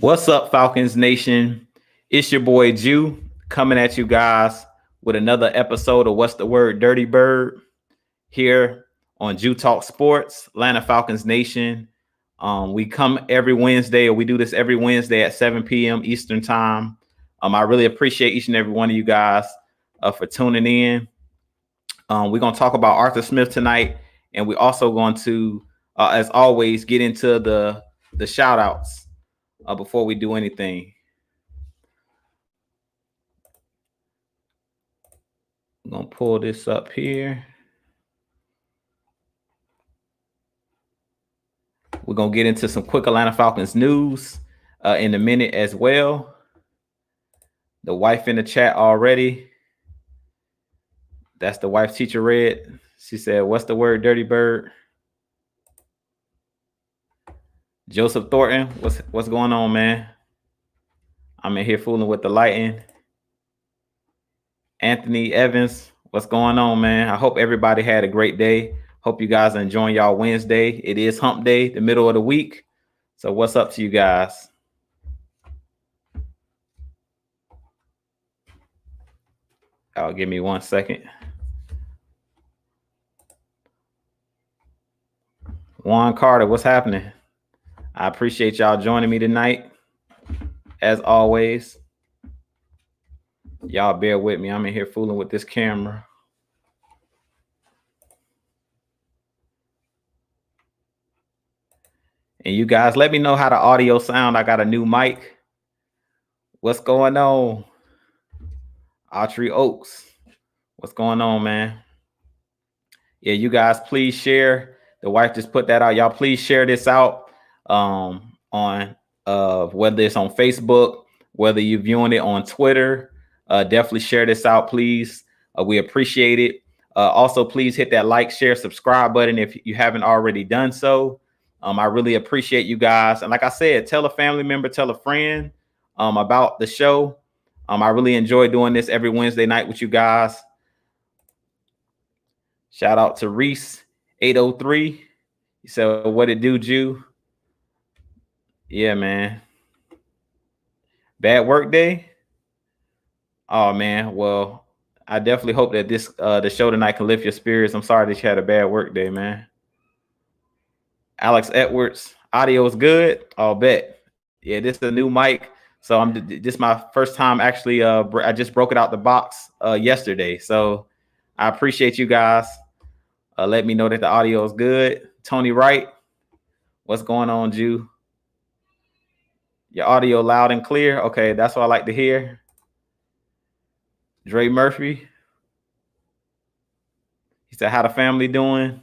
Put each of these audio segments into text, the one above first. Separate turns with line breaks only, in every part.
What's up, Falcons Nation? It's your boy Jew coming at you guys with another episode of What's the Word Dirty Bird here on Jew Talk Sports, Atlanta Falcons Nation. We come every Wednesday, or we do this every Wednesday at 7 p.m. Eastern Time. I really appreciate each and every one of you guys for tuning in. We're going to talk about Arthur Smith tonight, and we're also going to, as always, get into the shout outs before we do anything. I'm going to pull this up here. We're going to get into some quick Atlanta Falcons news in a minute as well. The wife in the chat already. That's the wife Teacher Red. She said, what's the word, Dirty Bird? Joseph Thornton, what's going on, man? I'm in here fooling with the lighting. Anthony Evans, what's going on, man? I hope everybody had a great day. Hope you guys are enjoying y'all Wednesday. It is hump day, the middle of the week. So what's up to you guys? Oh, give me 1 second. Juan Carter, what's happening? I appreciate y'all joining me tonight. As always, y'all bear with me. I'm in here fooling with this camera. And you guys, let me know how the audio sound. I got a new mic. What's going on? Autry Oaks, what's going on, man? Yeah, you guys, please share. The wife just put that out. Y'all, please share this out on whether it's on Facebook, whether you're viewing it on Twitter. Definitely share this out, please. We appreciate it. Also, please hit that like, share, subscribe button if you haven't already done so. I really appreciate you guys. And like I said, tell a family member, tell a friend about the show. I really enjoy doing this every Wednesday night with you guys. Shout out to Reese 803. He said, what it do, Jew? Yeah, man. Bad work day? Oh, man. Well, I definitely hope that this the show tonight can lift your spirits. I'm sorry that you had a bad work day, man. Alex Edwards, audio is good. I'll bet. Yeah, this is a new mic. So this is my first time actually. I just broke it out the box yesterday. So I appreciate you guys. Let me know that the audio is good. Tony Wright, what's going on, Jew? Your audio loud and clear. Okay, that's what I like to hear. Dre Murphy. He said, how the family doing?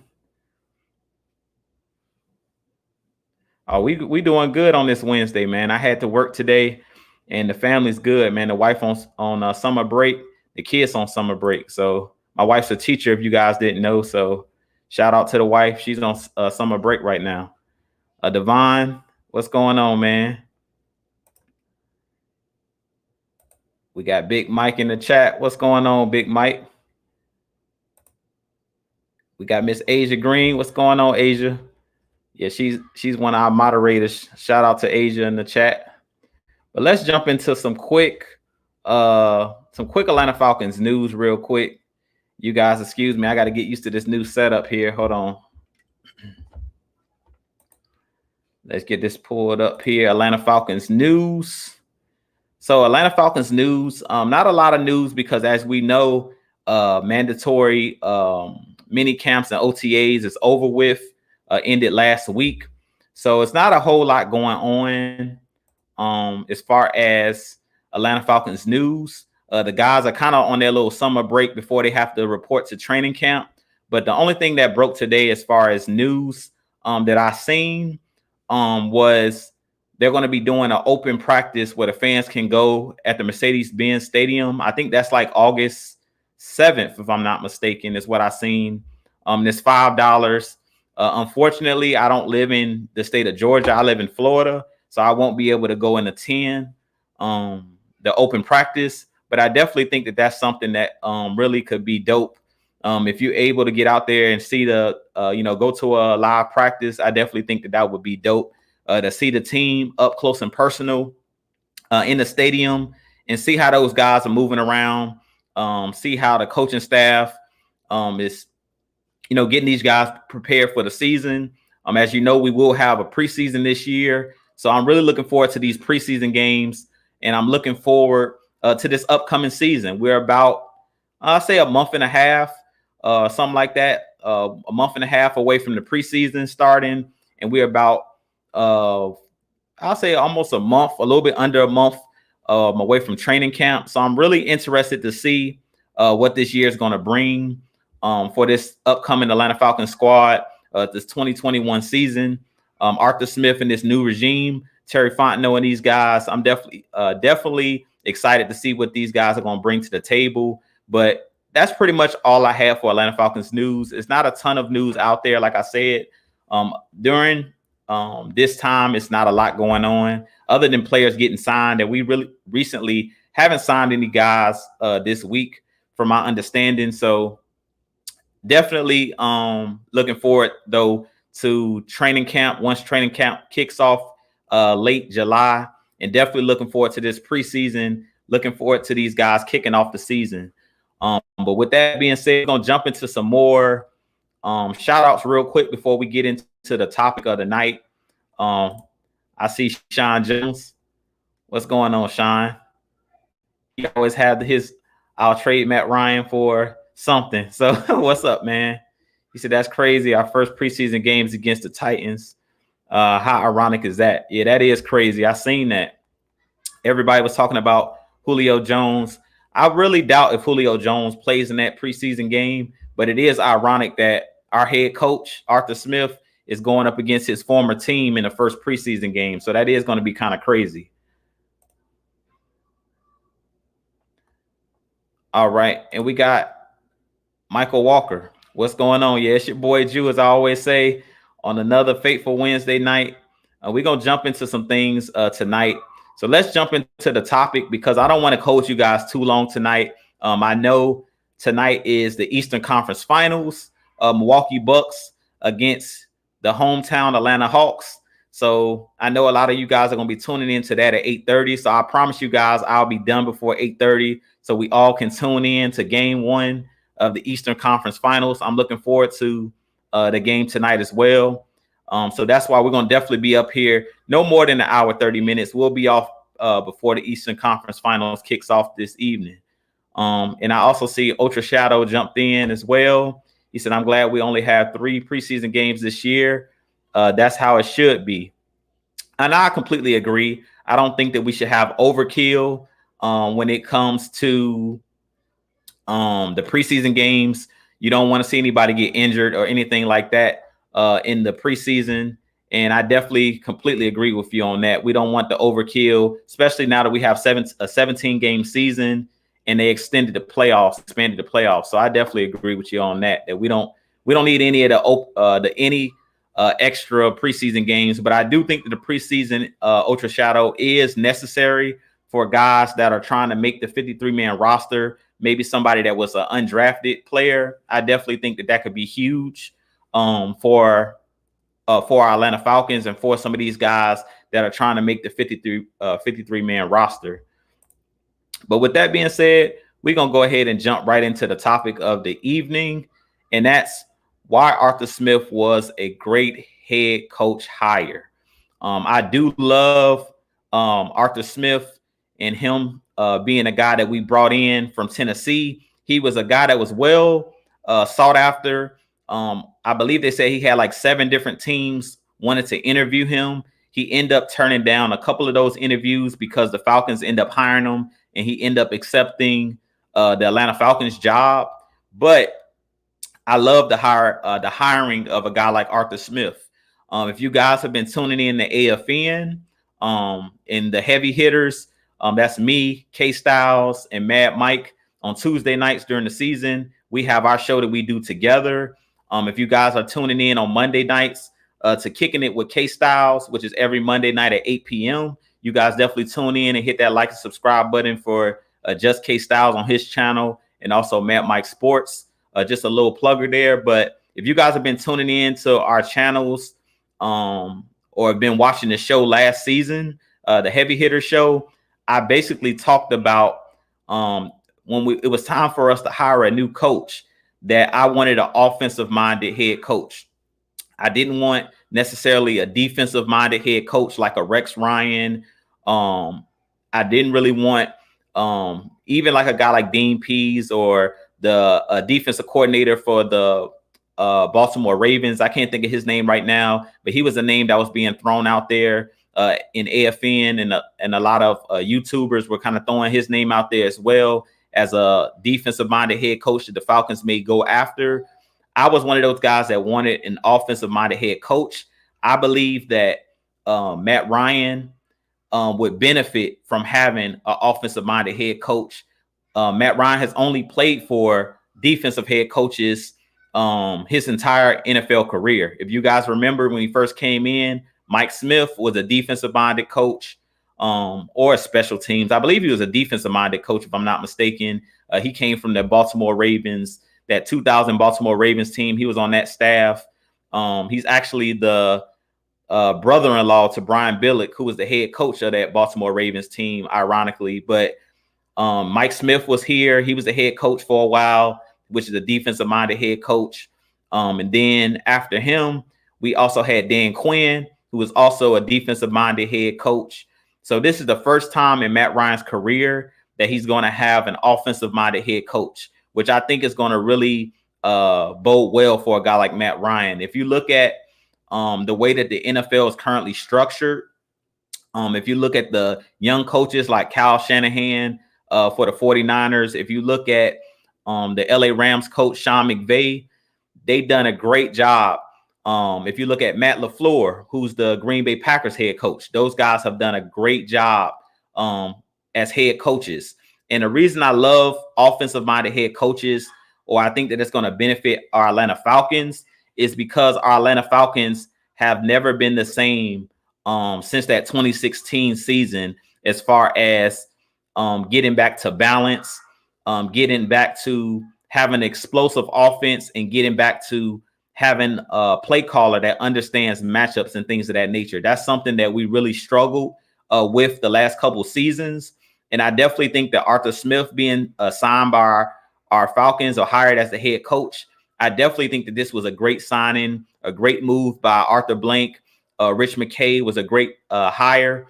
Oh, we doing good on this Wednesday, man. I had to work today, and the family's good, man. The wife on summer break, the kids on summer break. So my wife's a teacher, if you guys didn't know. So shout out to the wife. She's on summer break right now. Devon, what's going on, man? We got Big Mike in the chat. What's going on, Big Mike? We got Miss Asia Green. What's going on, Asia? Yeah, she's one of our moderators. Shout out to Asia in the chat. But let's jump into some quick Atlanta Falcons news real quick. You guys, excuse me. I got to get used to this new setup here. Hold on. Let's get this pulled up here. Atlanta Falcons news. So Atlanta Falcons news, not a lot of news because as we know, mandatory mini camps and OTAs is over with, ended last week. So it's not a whole lot going on as far as Atlanta Falcons news. The guys are kind of on their little summer break before they have to report to training camp. But the only thing that broke today as far as news that I seen was they're going to be doing an open practice where the fans can go at the Mercedes-Benz Stadium. I think that's like August 7th, if I'm not mistaken, is what I seen. It's $5. Unfortunately, I don't live in the state of Georgia. I live in Florida, so I won't be able to go and attend the open practice. But I definitely think that that's something that really could be dope. If you're able to get out there and see go to a live practice, I definitely think that would be dope. to see the team up close and personal in the stadium and see how those guys are moving around. See how the coaching staff is, getting these guys prepared for the season. As you know, we will have a preseason this year. So I'm really looking forward to these preseason games, and I'm looking forward to this upcoming season. We're about, I'll say, a month and a half, something like that, a month and a half away from the preseason starting, and we're about, I'll say, almost a month, a little bit under a month away from training camp. So I'm really interested to see what this year is going to bring for this upcoming Atlanta Falcons squad, this 2021 season. Arthur Smith and this new regime, Terry Fontenot and these guys, I'm definitely excited to see what these guys are going to bring to the table. But that's pretty much all I have for Atlanta Falcons news. It's not a ton of news out there. Like I said, during this time, it's not a lot going on other than players getting signed. And we really recently haven't signed any guys this week, from my understanding. So definitely looking forward, though, to training camp once training camp kicks off late July, and definitely looking forward to this preseason, looking forward to these guys kicking off the season. But with that being said, we're going to jump into some more shout outs real quick before we get into the topic of the night. I see Sean Jones. What's going on, Sean? He always had I'll trade Matt Ryan for something. So what's up, man? He said, that's crazy. Our first preseason games against the Titans. How ironic is that? Yeah, that is crazy. I seen that. Everybody was talking about Julio Jones. I really doubt if Julio Jones plays in that preseason game, but it is ironic that our head coach, Arthur Smith, is going up against his former team in the first preseason game. So that is going to be kind of crazy. All right. And we got Michael Walker. What's going on? Yeah, it's your boy Jew, as I always say, on another fateful Wednesday night. We're going to jump into some things tonight. So let's jump into the topic, because I don't want to hold you guys too long tonight. I know tonight is the Eastern Conference Finals, Milwaukee Bucks against the hometown Atlanta Hawks. So I know a lot of you guys are going to be tuning into that at 8:30. So I promise you guys I'll be done before 8:30, so we all can tune in to game one of the Eastern Conference Finals. I'm looking forward to the game tonight as well. So that's why we're going to definitely be up here no more than an hour, 30 minutes. We'll be off before the Eastern Conference Finals kicks off this evening. And I also see Ultra Shadow jumped in as well. He said, I'm glad we only have 3 preseason games this year. That's how it should be. And I completely agree. I don't think that we should have overkill when it comes to the preseason games. You don't want to see anybody get injured or anything like that in the preseason. And I definitely completely agree with you on that. We don't want the overkill, especially now that we have a 17-game season and they expanded the playoffs. So I definitely agree with you on that. That we don't need any of the extra preseason games. But I do think that the preseason Ultra Shadow is necessary for guys that are trying to make the 53-man roster. Maybe somebody that was an undrafted player. I definitely think that could be huge for our Atlanta Falcons and for some of these guys that are trying to make the 53-man roster. But with that being said, we're going to go ahead and jump right into the topic of the evening, and that's why Arthur Smith was a great head coach hire. I do love Arthur Smith and him being a guy that we brought in from Tennessee. He was a guy that was well sought after. I believe they said he had like 7 different teams wanted to interview him. He ended up turning down a couple of those interviews because the Falcons end up hiring him, and he ended up accepting the Atlanta Falcons job. But I love the hiring of a guy like Arthur Smith. If you guys have been tuning in to AFN, in the heavy hitters, that's me, K Styles, and Mad Mike on Tuesday nights during the season. We have our show that we do together. If you guys are tuning in on Monday nights to Kicking It with K Styles, which is every Monday night at 8 p.m., you guys definitely tune in and hit that like and subscribe button for Just K Styles on his channel, and also Mad Mike Sports. Just a little plugger there. But if you guys have been tuning in to our channels, or or have been watching the show last season, the Heavy Hitter show, I basically talked about when it was time for us to hire a new coach, that I wanted an offensive minded head coach. I didn't want necessarily a defensive minded head coach like a Rex Ryan. I didn't really want even like a guy like Dean Pease or the defensive coordinator for the Baltimore Ravens. I can't think of his name right now, but he was a name that was being thrown out there in AFN, and a lot of YouTubers were kind of throwing his name out there as well as a defensive minded head coach that the Falcons may go after. I was one of those guys that wanted an offensive minded head coach. I believe that Matt Ryan would benefit from having an offensive minded head coach. Matt Ryan has only played for defensive head coaches his entire NFL career. If you guys remember when he first came in, Mike Smith was a defensive minded coach or special teams. I believe he was a defensive minded coach, if I'm not mistaken. He came from the Baltimore Ravens, that 2000 Baltimore Ravens team. He was on that staff. He's actually the brother-in-law to Brian Billick, who was the head coach of that Baltimore Ravens team, ironically. But Mike Smith was here. He was the head coach for a while, which is a defensive-minded head coach. And then after him, we also had Dan Quinn, who was also a defensive-minded head coach. So this is the first time in Matt Ryan's career that he's going to have an offensive-minded head coach, which I think is going to really bode well for a guy like Matt Ryan. If you look at the way that the NFL is currently structured, if you look at the young coaches like Kyle Shanahan for the 49ers, if you look at the LA Rams coach Sean McVay, they've done a great job. If you look at Matt LaFleur, who's the Green Bay Packers head coach, those guys have done a great job as head coaches. And the reason I love offensive-minded head coaches, or I think that it's going to benefit our Atlanta Falcons, is because our Atlanta Falcons have never been the same since that 2016 season, as far as getting back to balance, getting back to having an explosive offense, and getting back to having a play caller that understands matchups and things of that nature. That's something that we really struggled with the last couple of seasons. And I definitely think that Arthur Smith being signed by our Falcons or hired as the head coach, I definitely think that this was a great signing, a great move by Arthur Blank. Rich McKay was a great hire.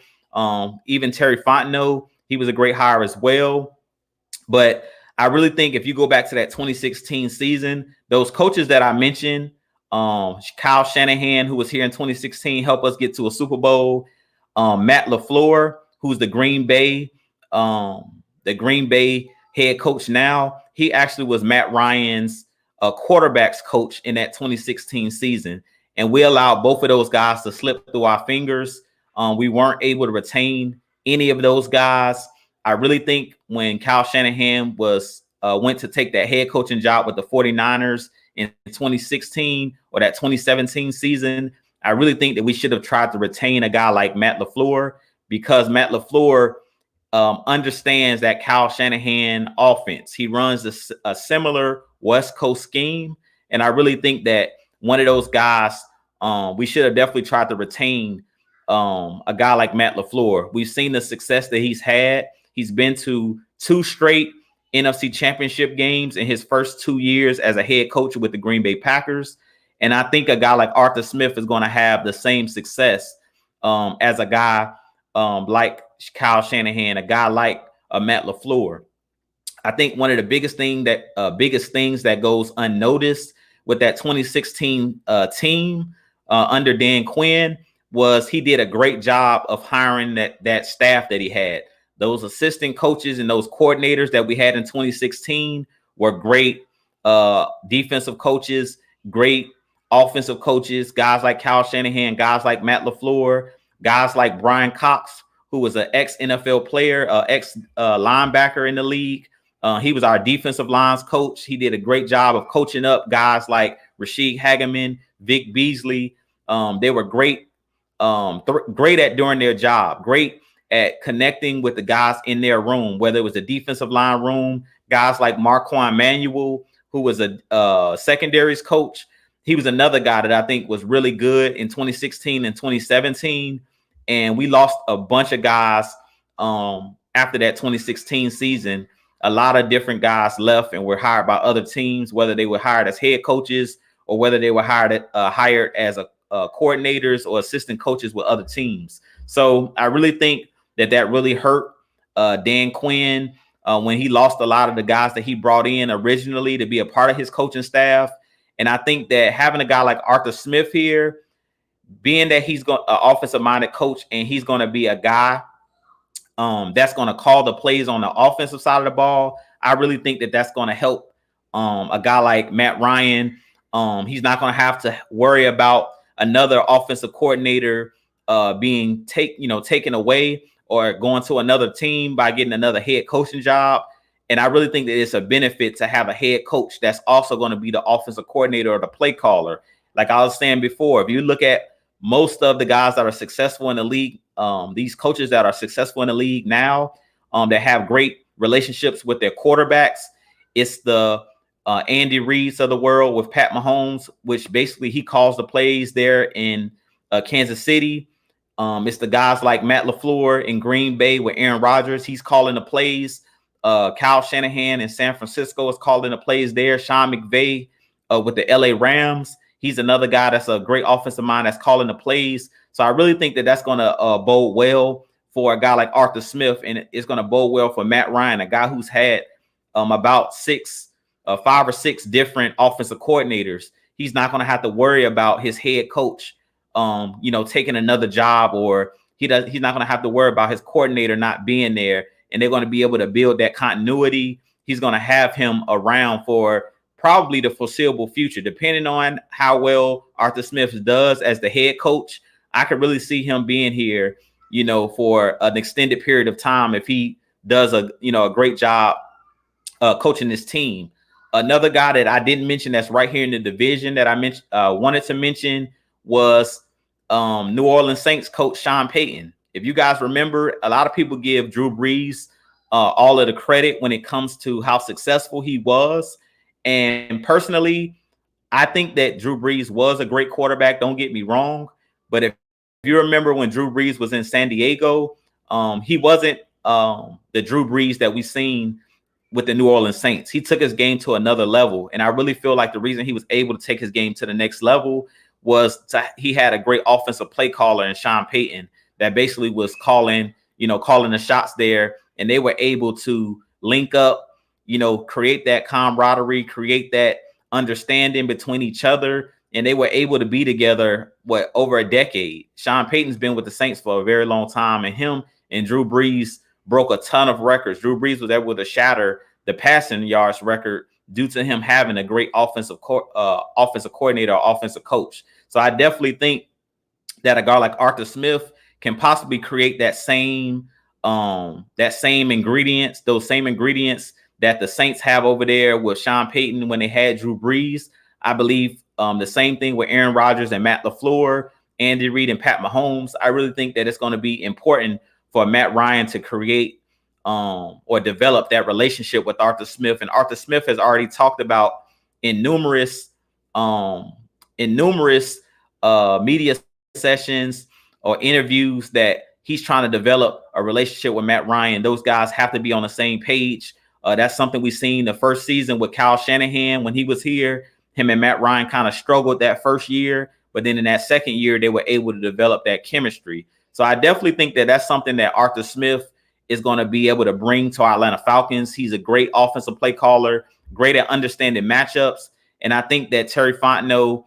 Even Terry Fontenot, he was a great hire as well. But I really think if you go back to that 2016 season, those coaches that I mentioned, Kyle Shanahan, who was here in 2016, helped us get to a Super Bowl. Matt LaFleur, who's the Green Bay head coach now, he actually was Matt Ryan's quarterbacks coach in that 2016 season. And we allowed both of those guys to slip through our fingers. We weren't able to retain any of those guys. I really think when Kyle Shanahan went to take that head coaching job with the 49ers in 2016 or that 2017 season, I really think that we should have tried to retain a guy like Matt LaFleur, because Matt LaFleur understands that Kyle Shanahan offense. He runs a similar West Coast scheme. And I really think that one of those guys, we should have definitely tried to retain a guy like Matt LaFleur. We've seen the success that he's had. He's been to 2 straight NFC Championship games in his first 2 years as a head coach with the Green Bay Packers. And I think a guy like Arthur Smith is going to have the same success as a guy like Kyle Shanahan, a guy like Matt LaFleur. I think one of the biggest things that goes unnoticed with that 2016 team under Dan Quinn was he did a great job of hiring that staff that he had. Those assistant coaches and those coordinators that we had in 2016 were great defensive coaches, great offensive coaches, guys like Kyle Shanahan, guys like Matt LaFleur, guys like Brian Cox, who was an ex-NFL player, ex-linebacker in the league. He was our defensive lines coach. He did a great job of coaching up guys like Rashid Hageman, Vic Beasley. They were great at doing their job, great at connecting with the guys in their room, whether it was the defensive line room, guys like Marquand Manuel, who was a secondaries coach. he was another guy that I think was really good in 2016 and 2017. And we lost a bunch of guys after that 2016 season. A lot of different guys left and were hired by other teams, whether they were hired as head coaches or whether they were hired as coordinators or assistant coaches with other teams. So I really think that really hurt Dan Quinn when he lost a lot of the guys that he brought in originally to be a part of his coaching staff. And I think that having a guy like Arthur Smith here, being that he's an offensive minded coach and he's going to be a guy that's going to call the plays on the offensive side of the ball, I really think that that's going to help a guy like Matt Ryan. He's not going to have to worry about another offensive coordinator being taken away or going to another team by getting another head coaching job. And I really think that it's a benefit to have a head coach that's also going to be the offensive coordinator or the play caller. Like I was saying before, if you look at most of the guys that are successful in the league, these coaches that are successful in the league now, that have great relationships with their quarterbacks, it's the Andy Reid's of the world with Pat Mahomes, which basically he calls the plays there in Kansas City. It's the guys like Matt LaFleur in Green Bay with Aaron Rodgers. He's calling the plays. Kyle Shanahan in San Francisco is calling the plays there. Sean McVay with the LA Rams. He's another guy that's a great offensive mind that's calling the plays. So I really think that that's going to bode well for a guy like Arthur Smith, and it's going to bode well for Matt Ryan, a guy who's had about 5 or 6 different offensive coordinators. He's not going to have to worry about his head coach, taking another job, or he's not going to have to worry about his coordinator not being there. And they're going to be able to build that continuity. He's going to have him around for probably the foreseeable future, depending on how well Arthur Smith does as the head coach. I could really see him being here, for an extended period of time if he does a great job coaching this team. Another guy that I didn't mention that's right here in the division that I wanted to mention was New Orleans Saints coach Sean Payton. If you guys remember, a lot of people give Drew Brees all of the credit when it comes to how successful he was. And personally, I think that Drew Brees was a great quarterback. Don't get me wrong. But if you remember when Drew Brees was in San Diego, he wasn't the Drew Brees that we've seen with the New Orleans Saints. He took his game to another level. And I really feel like the reason he was able to take his game to the next level was he had a great offensive play caller in Sean Payton that basically was calling the shots there. And they were able to link up, create that camaraderie, create that understanding between each other. And they were able to be together, over a decade. Sean Payton's been with the Saints for a very long time, and him and Drew Brees broke a ton of records. Drew Brees was able to shatter the passing yards record due to him having a great offensive coordinator, or offensive coach. So I definitely think that a guy like Arthur Smith can possibly create those same ingredients that the Saints have over there with Sean Payton when they had Drew Brees. I believe the same thing with Aaron Rodgers and Matt LaFleur, Andy Reid and Pat Mahomes. I really think that it's going to be important for Matt Ryan to create or develop that relationship with Arthur Smith. And Arthur Smith has already talked about in numerous media sessions or interviews that he's trying to develop a relationship with Matt Ryan. Those guys have to be on the same page. That's something we've seen the first season with Kyle Shanahan when he was here. Him and Matt Ryan kind of struggled that first year, but then in that second year, they were able to develop that chemistry. So I definitely think that that's something that Arthur Smith is going to be able to bring to our Atlanta Falcons. He's a great offensive play caller, great at understanding matchups. And I think that Terry Fontenot,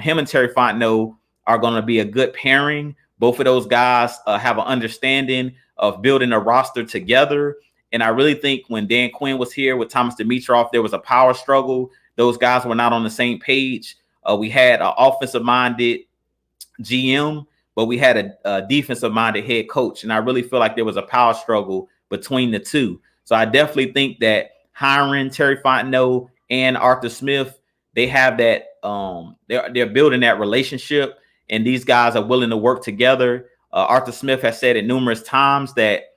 him and Terry Fontenot are going to be a good pairing. Both of those guys have an understanding of building a roster together. And I really think when Dan Quinn was here with Thomas Dimitroff, there was a power struggle. Those guys were not on the same page. We had an offensive-minded GM, but we had a defensive-minded head coach. And I really feel like there was a power struggle between the two. So I definitely think that hiring Terry Fontenot and Arthur Smith, they have that they're building that relationship, and these guys are willing to work together. Arthur Smith has said it numerous times that,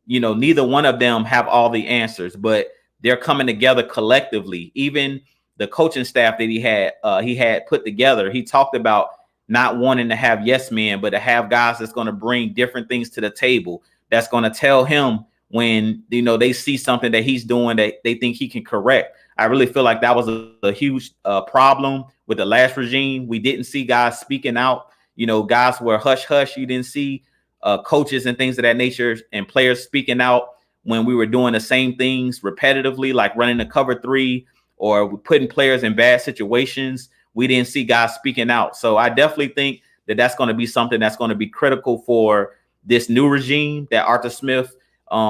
neither one of them have all the answers, but they're coming together collectively. Even the coaching staff that he had put together. He talked about not wanting to have yes men, but to have guys that's going to bring different things to the table. That's going to tell him when, you know, they see something that he's doing that they think he can correct. I really feel like that was a huge problem with the last regime. We didn't see guys speaking out. You know, guys were hush hush. You didn't see coaches and things of that nature and players speaking out when we were doing the same things repetitively, like running the cover three or putting players in bad situations. We didn't see guys speaking out. So I definitely think that that's going to be something that's going to be critical for this new regime that Arthur Smith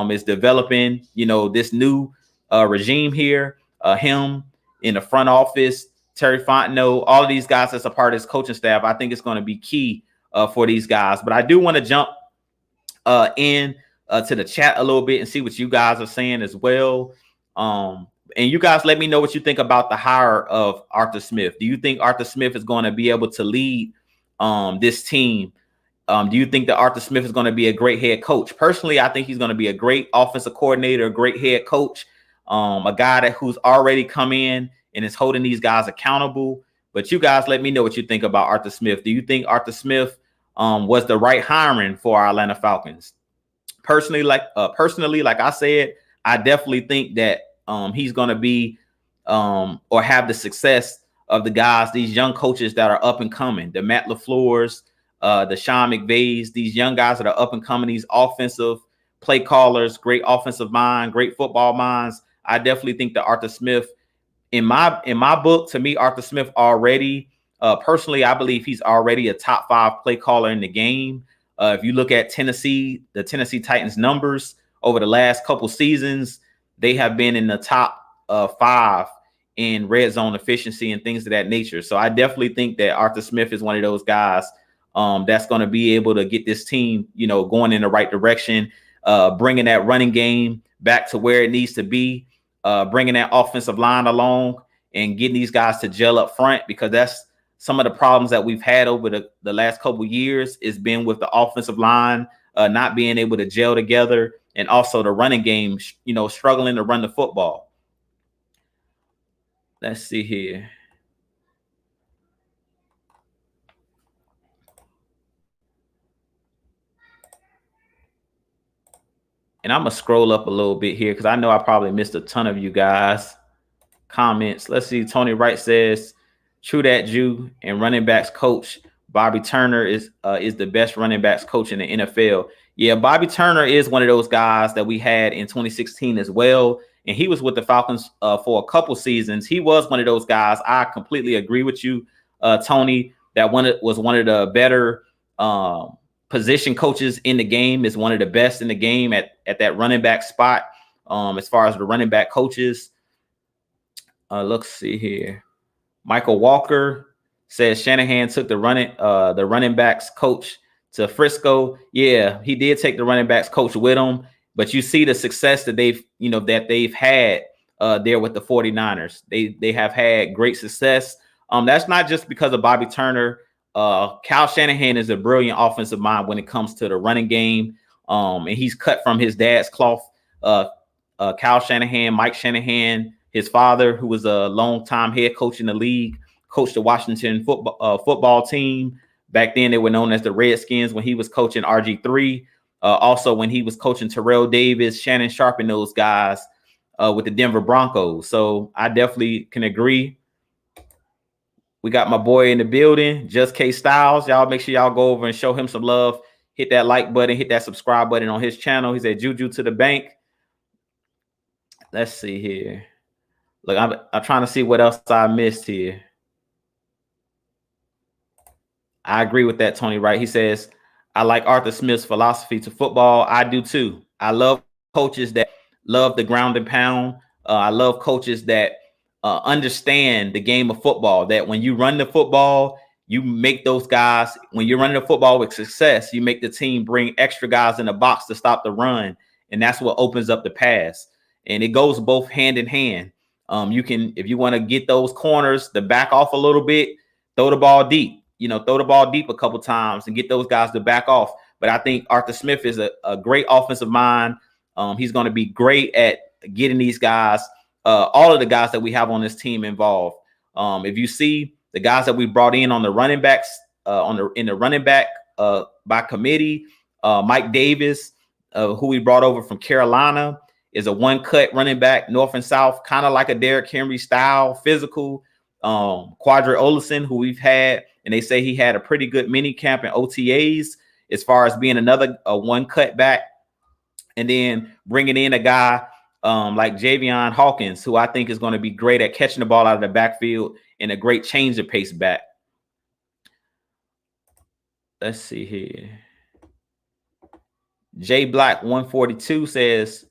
is developing. You know, this new regime here, him in the front office, Terry Fontenot, all of these guys that's a part of his coaching staff. I think it's going to be key for these guys. But I do want to jump in to the chat a little bit and see what you guys are saying as well. And you guys let me know what you think about the hire of Arthur Smith. Do you think Arthur Smith is going to be able to lead this team? Do you think that Arthur Smith is going to be a great head coach? Personally, I think he's going to be a great offensive coordinator, a great head coach, a guy who's already come in and is holding these guys accountable. But you guys let me know what you think about Arthur Smith. Do you think Arthur Smith was the right hiring for our Atlanta Falcons? Personally, like I said, I definitely think that he's going to be or have the success of the guys, these young coaches that are up and coming, the Matt LaFleur's, the Sean McVays, these young guys that are up and coming, these offensive play callers, great offensive mind, great football minds. I definitely think that Arthur Smith, in my book, to me, Arthur Smith already, personally, I believe he's already a top 5 play caller in the game. If you look at Tennessee, the Tennessee Titans numbers over the last couple seasons, they have been in the top 5 in red zone efficiency and things of that nature. So I definitely think that Arthur Smith is one of those guys that's going to be able to get this team, you know, going in the right direction, bringing that running game back to where it needs to be, bringing that offensive line along and getting these guys to gel up front, because that's some of the problems that we've had over the last couple of years is been with the offensive line not being able to gel together, and also the running game, you know, struggling to run the football. Let's see here. And I'm going to scroll up a little bit here because I know I probably missed a ton of you guys' comments. Let's see. Tony Wright says, true that, Jew, and running backs coach Bobby Turner is the best running backs coach in the NFL. Yeah, Bobby Turner is one of those guys that we had in 2016 as well. And he was with the Falcons for a couple seasons. He was one of those guys. I completely agree with you, Tony, that was one of the better position coaches in the game, is one of the best in the game at that running back spot. As far as the running back coaches, let's see here. Michael Walker says Shanahan took the running backs coach to Frisco. Yeah, he did take the running backs coach with him, but you see the success that they've had there with the 49ers. They have had great success. That's not just because of Bobby Turner. Kyle Shanahan is a brilliant offensive mind when it comes to the running game. And he's cut from his dad's cloth. Kyle Shanahan, Mike Shanahan, his father, who was a longtime head coach in the league, coached the Washington football team. Back then, they were known as the Redskins when he was coaching RG3. Also, when he was coaching Terrell Davis, Shannon Sharp, and those guys with the Denver Broncos. So I definitely can agree. We got my boy in the building, Just K Styles. Y'all make sure y'all go over and show him some love. Hit that like button, hit that subscribe button on his channel. He said, Juju to the bank. Let's see here. Look, I'm trying to see what else I missed here. I agree with that, Tony Wright. He says, I like Arthur Smith's philosophy to football. I do too. I love coaches that love the ground and pound. I love coaches that understand the game of football, that when you run the football, you make those guys, when you're running the football with success, you make the team bring extra guys in the box to stop the run. And that's what opens up the pass. And it goes both hand in hand. You can, if you want to get those corners to back off a little bit, throw the ball deep. Throw the ball deep a couple times and get those guys to back off. But I think Arthur Smith is a great offensive mind. He's going to be great at getting these guys all of the guys that we have on this team involved. If you see the guys that we brought in on the running backs, in the running back by committee, Mike Davis, who we brought over from Carolina, is a one-cut running back, north and south, kind of like a Derrick Henry style, physical. Quadri Olison, who we've had, and they say he had a pretty good mini camp in OTAs as far as being another one-cut back. And then bringing in a guy like Javion Hawkins, who I think is going to be great at catching the ball out of the backfield and a great change of pace back. Let's see here. J Black 142 says,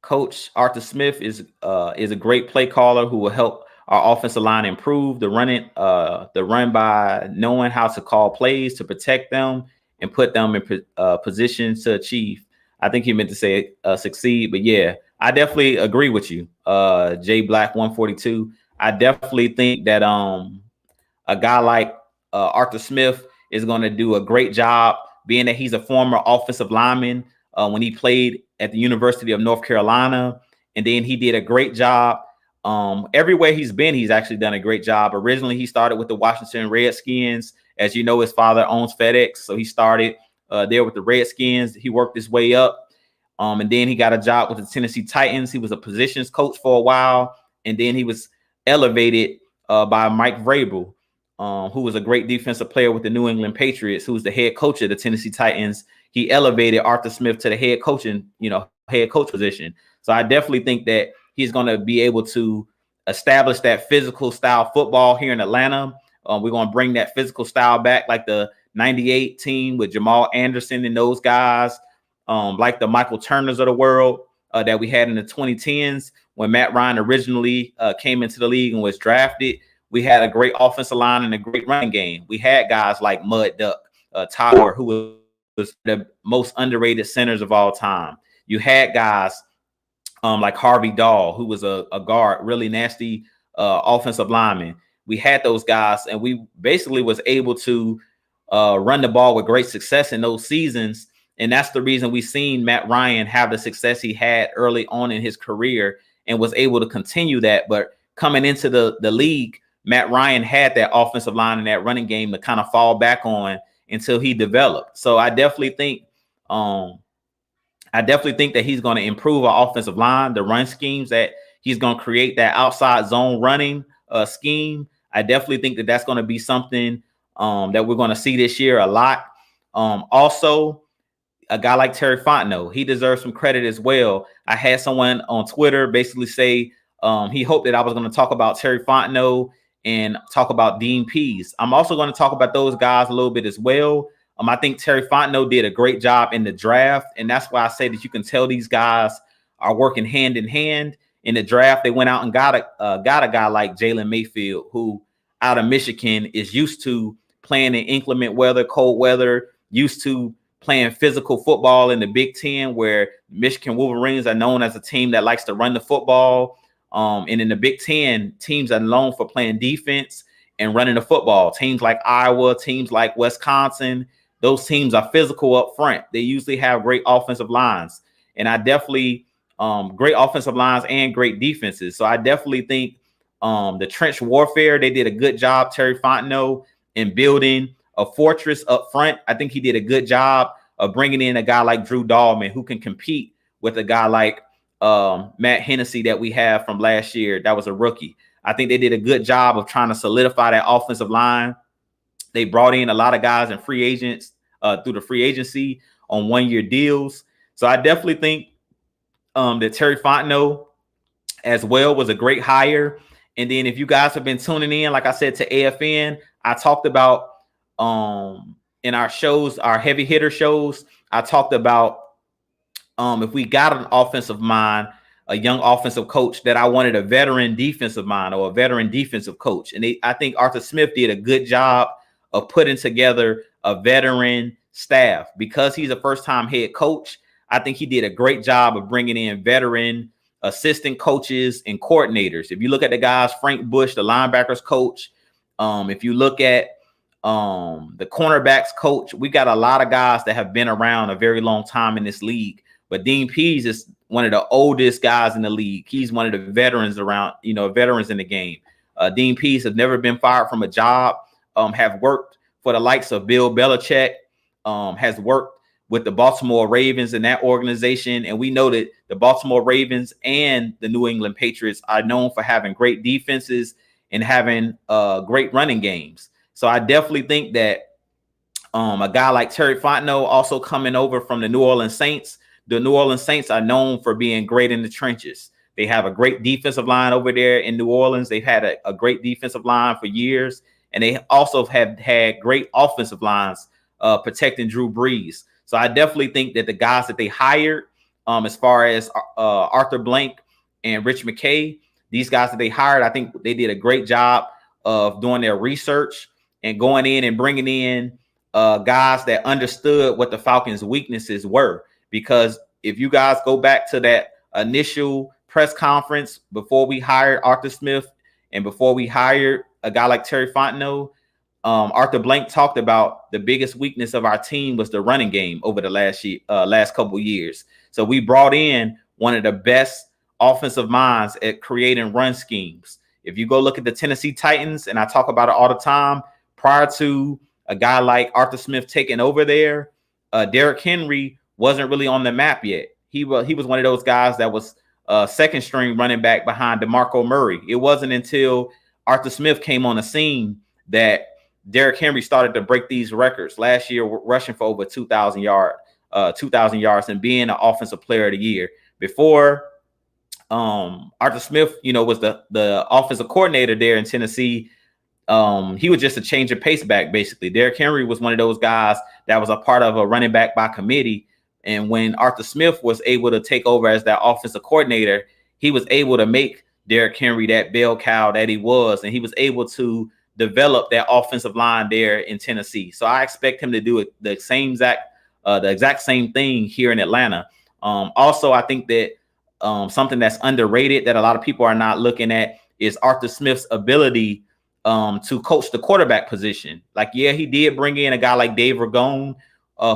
Coach Arthur Smith is a great play caller who will help our offensive line improve the run by knowing how to call plays to protect them and put them in position to achieve. I think he meant to say succeed, but yeah, I definitely agree with you, J Black 142. I definitely think that a guy like Arthur Smith is going to do a great job, being that he's a former offensive lineman when he played at the University of North Carolina, and then he did a great job. Everywhere he's been, he's actually done a great job. Originally, he started with the Washington Redskins. As you know, his father owns FedEx, so he started there with the Redskins. He worked his way up, and then he got a job with the Tennessee Titans. He was a positions coach for a while, and then he was elevated by Mike Vrabel, who was a great defensive player with the New England Patriots, who was the head coach of the Tennessee Titans. He elevated Arthur Smith to the head coach position. So I definitely think that he's going to be able to establish that physical style football here in Atlanta. We're going to bring that physical style back, like the 98 team with Jamal Anderson and those guys, like the Michael Turners of the world that we had in the 2010s when Matt Ryan originally came into the league and was drafted. We had a great offensive line and a great running game. We had guys like Mud Duck, Tyler, who was the most underrated centers of all time. You had guys like Harvey Dahl, who was a guard, really nasty offensive lineman. We had those guys, and we basically was able to run the ball with great success in those seasons. And that's the reason we've seen Matt Ryan have the success he had early on in his career and was able to continue that. But coming into the league, Matt Ryan had that offensive line and that running game to kind of fall back on until he developed. So I definitely think that he's going to improve our offensive line, the run schemes that he's going to create, that outside zone running scheme. I definitely think that that's going to be something that we're going to see this year a lot. Also, a guy like Terry Fontenot, he deserves some credit as well. I had someone on Twitter basically say he hoped that I was going to talk about Terry Fontenot and talk about Dean Pease. I'm also going to talk about those guys a little bit as well. I think Terry Fontenot did a great job in the draft, and that's why I say that you can tell these guys are working hand in hand. In the draft, they went out and got a guy like Jalen Mayfield, who out of Michigan is used to playing in inclement weather, cold weather, used to playing physical football in the Big Ten, where Michigan Wolverines are known as a team that likes to run the football. And in the Big Ten, teams are known for playing defense and running the football. Teams like Iowa, teams like Wisconsin, those teams are physical up front. They usually have great offensive lines. And I definitely great offensive lines and great defenses. So I definitely think the trench warfare, they did a good job, Terry Fontenot, in building a fortress up front. I think he did a good job of bringing in a guy like Drew Dahlman, who can compete with a guy like Matt Hennessy that we have from last year. That was a rookie. I think they did a good job of trying to solidify that offensive line. They brought in a lot of guys and free agents through the free agency on one-year deals. So I definitely think that Terry Fontenot as well was a great hire. And then if you guys have been tuning in, like I said, to AFN, I talked about in our shows, our heavy hitter shows, I talked about if we got an offensive mind, a young offensive coach, that I wanted a veteran defensive mind or a veteran defensive coach. And I think Arthur Smith did a good job of putting together a veteran staff. Because he's a first-time head coach, I think he did a great job of bringing in veteran assistant coaches and coordinators. If you look at the guys, Frank Bush, the linebackers coach, if you look at the cornerbacks coach, we got a lot of guys that have been around a very long time in this league. But Dean Pease is one of the oldest guys in the league. He's one of the veterans around, veterans in the game. Dean Pease have never been fired from a job, have worked for the likes of Bill Belichick, has worked with the Baltimore Ravens in that organization. And we know that the Baltimore Ravens and the New England Patriots are known for having great defenses and having great running games. So I definitely think that a guy like Terry Fontenot also coming over from the New Orleans Saints. The New Orleans Saints are known for being great in the trenches. They have a great defensive line over there in New Orleans. They've had a great defensive line for years. And they also have had great offensive lines protecting Drew Brees. So I definitely think that the guys that they hired, as far as Arthur Blank and Rich McKay, these guys that they hired, I think they did a great job of doing their research and going in and bringing in guys that understood what the Falcons' weaknesses were. Because if you guys go back to that initial press conference before we hired Arthur Smith and before we hired a guy like Terry Fontenot, Arthur Blank talked about the biggest weakness of our team was the running game over the last couple of years. So we brought in one of the best offensive minds at creating run schemes. If you go look at the Tennessee Titans, and I talk about it all the time, prior to a guy like Arthur Smith taking over there, Derrick Henry wasn't really on the map yet. He was one of those guys that was second string running back behind DeMarco Murray. It wasn't until Arthur Smith came on the scene that Derrick Henry started to break these records last year, rushing for over 2,000 yards and being an offensive player of the year. Before Arthur Smith, was the offensive coordinator there in Tennessee, he was just a change of pace back, basically. Derrick Henry was one of those guys that was a part of a running back by committee. And when Arthur Smith was able to take over as that offensive coordinator, he was able to make Derrick Henry that bell cow that he was, and he was able to develop that offensive line there in Tennessee. So I expect him to do the exact same thing here in Atlanta. Also, I think that something that's underrated that a lot of people are not looking at is Arthur Smith's ability to coach the quarterback position. Like, yeah, he did bring in a guy like Dave Ragone,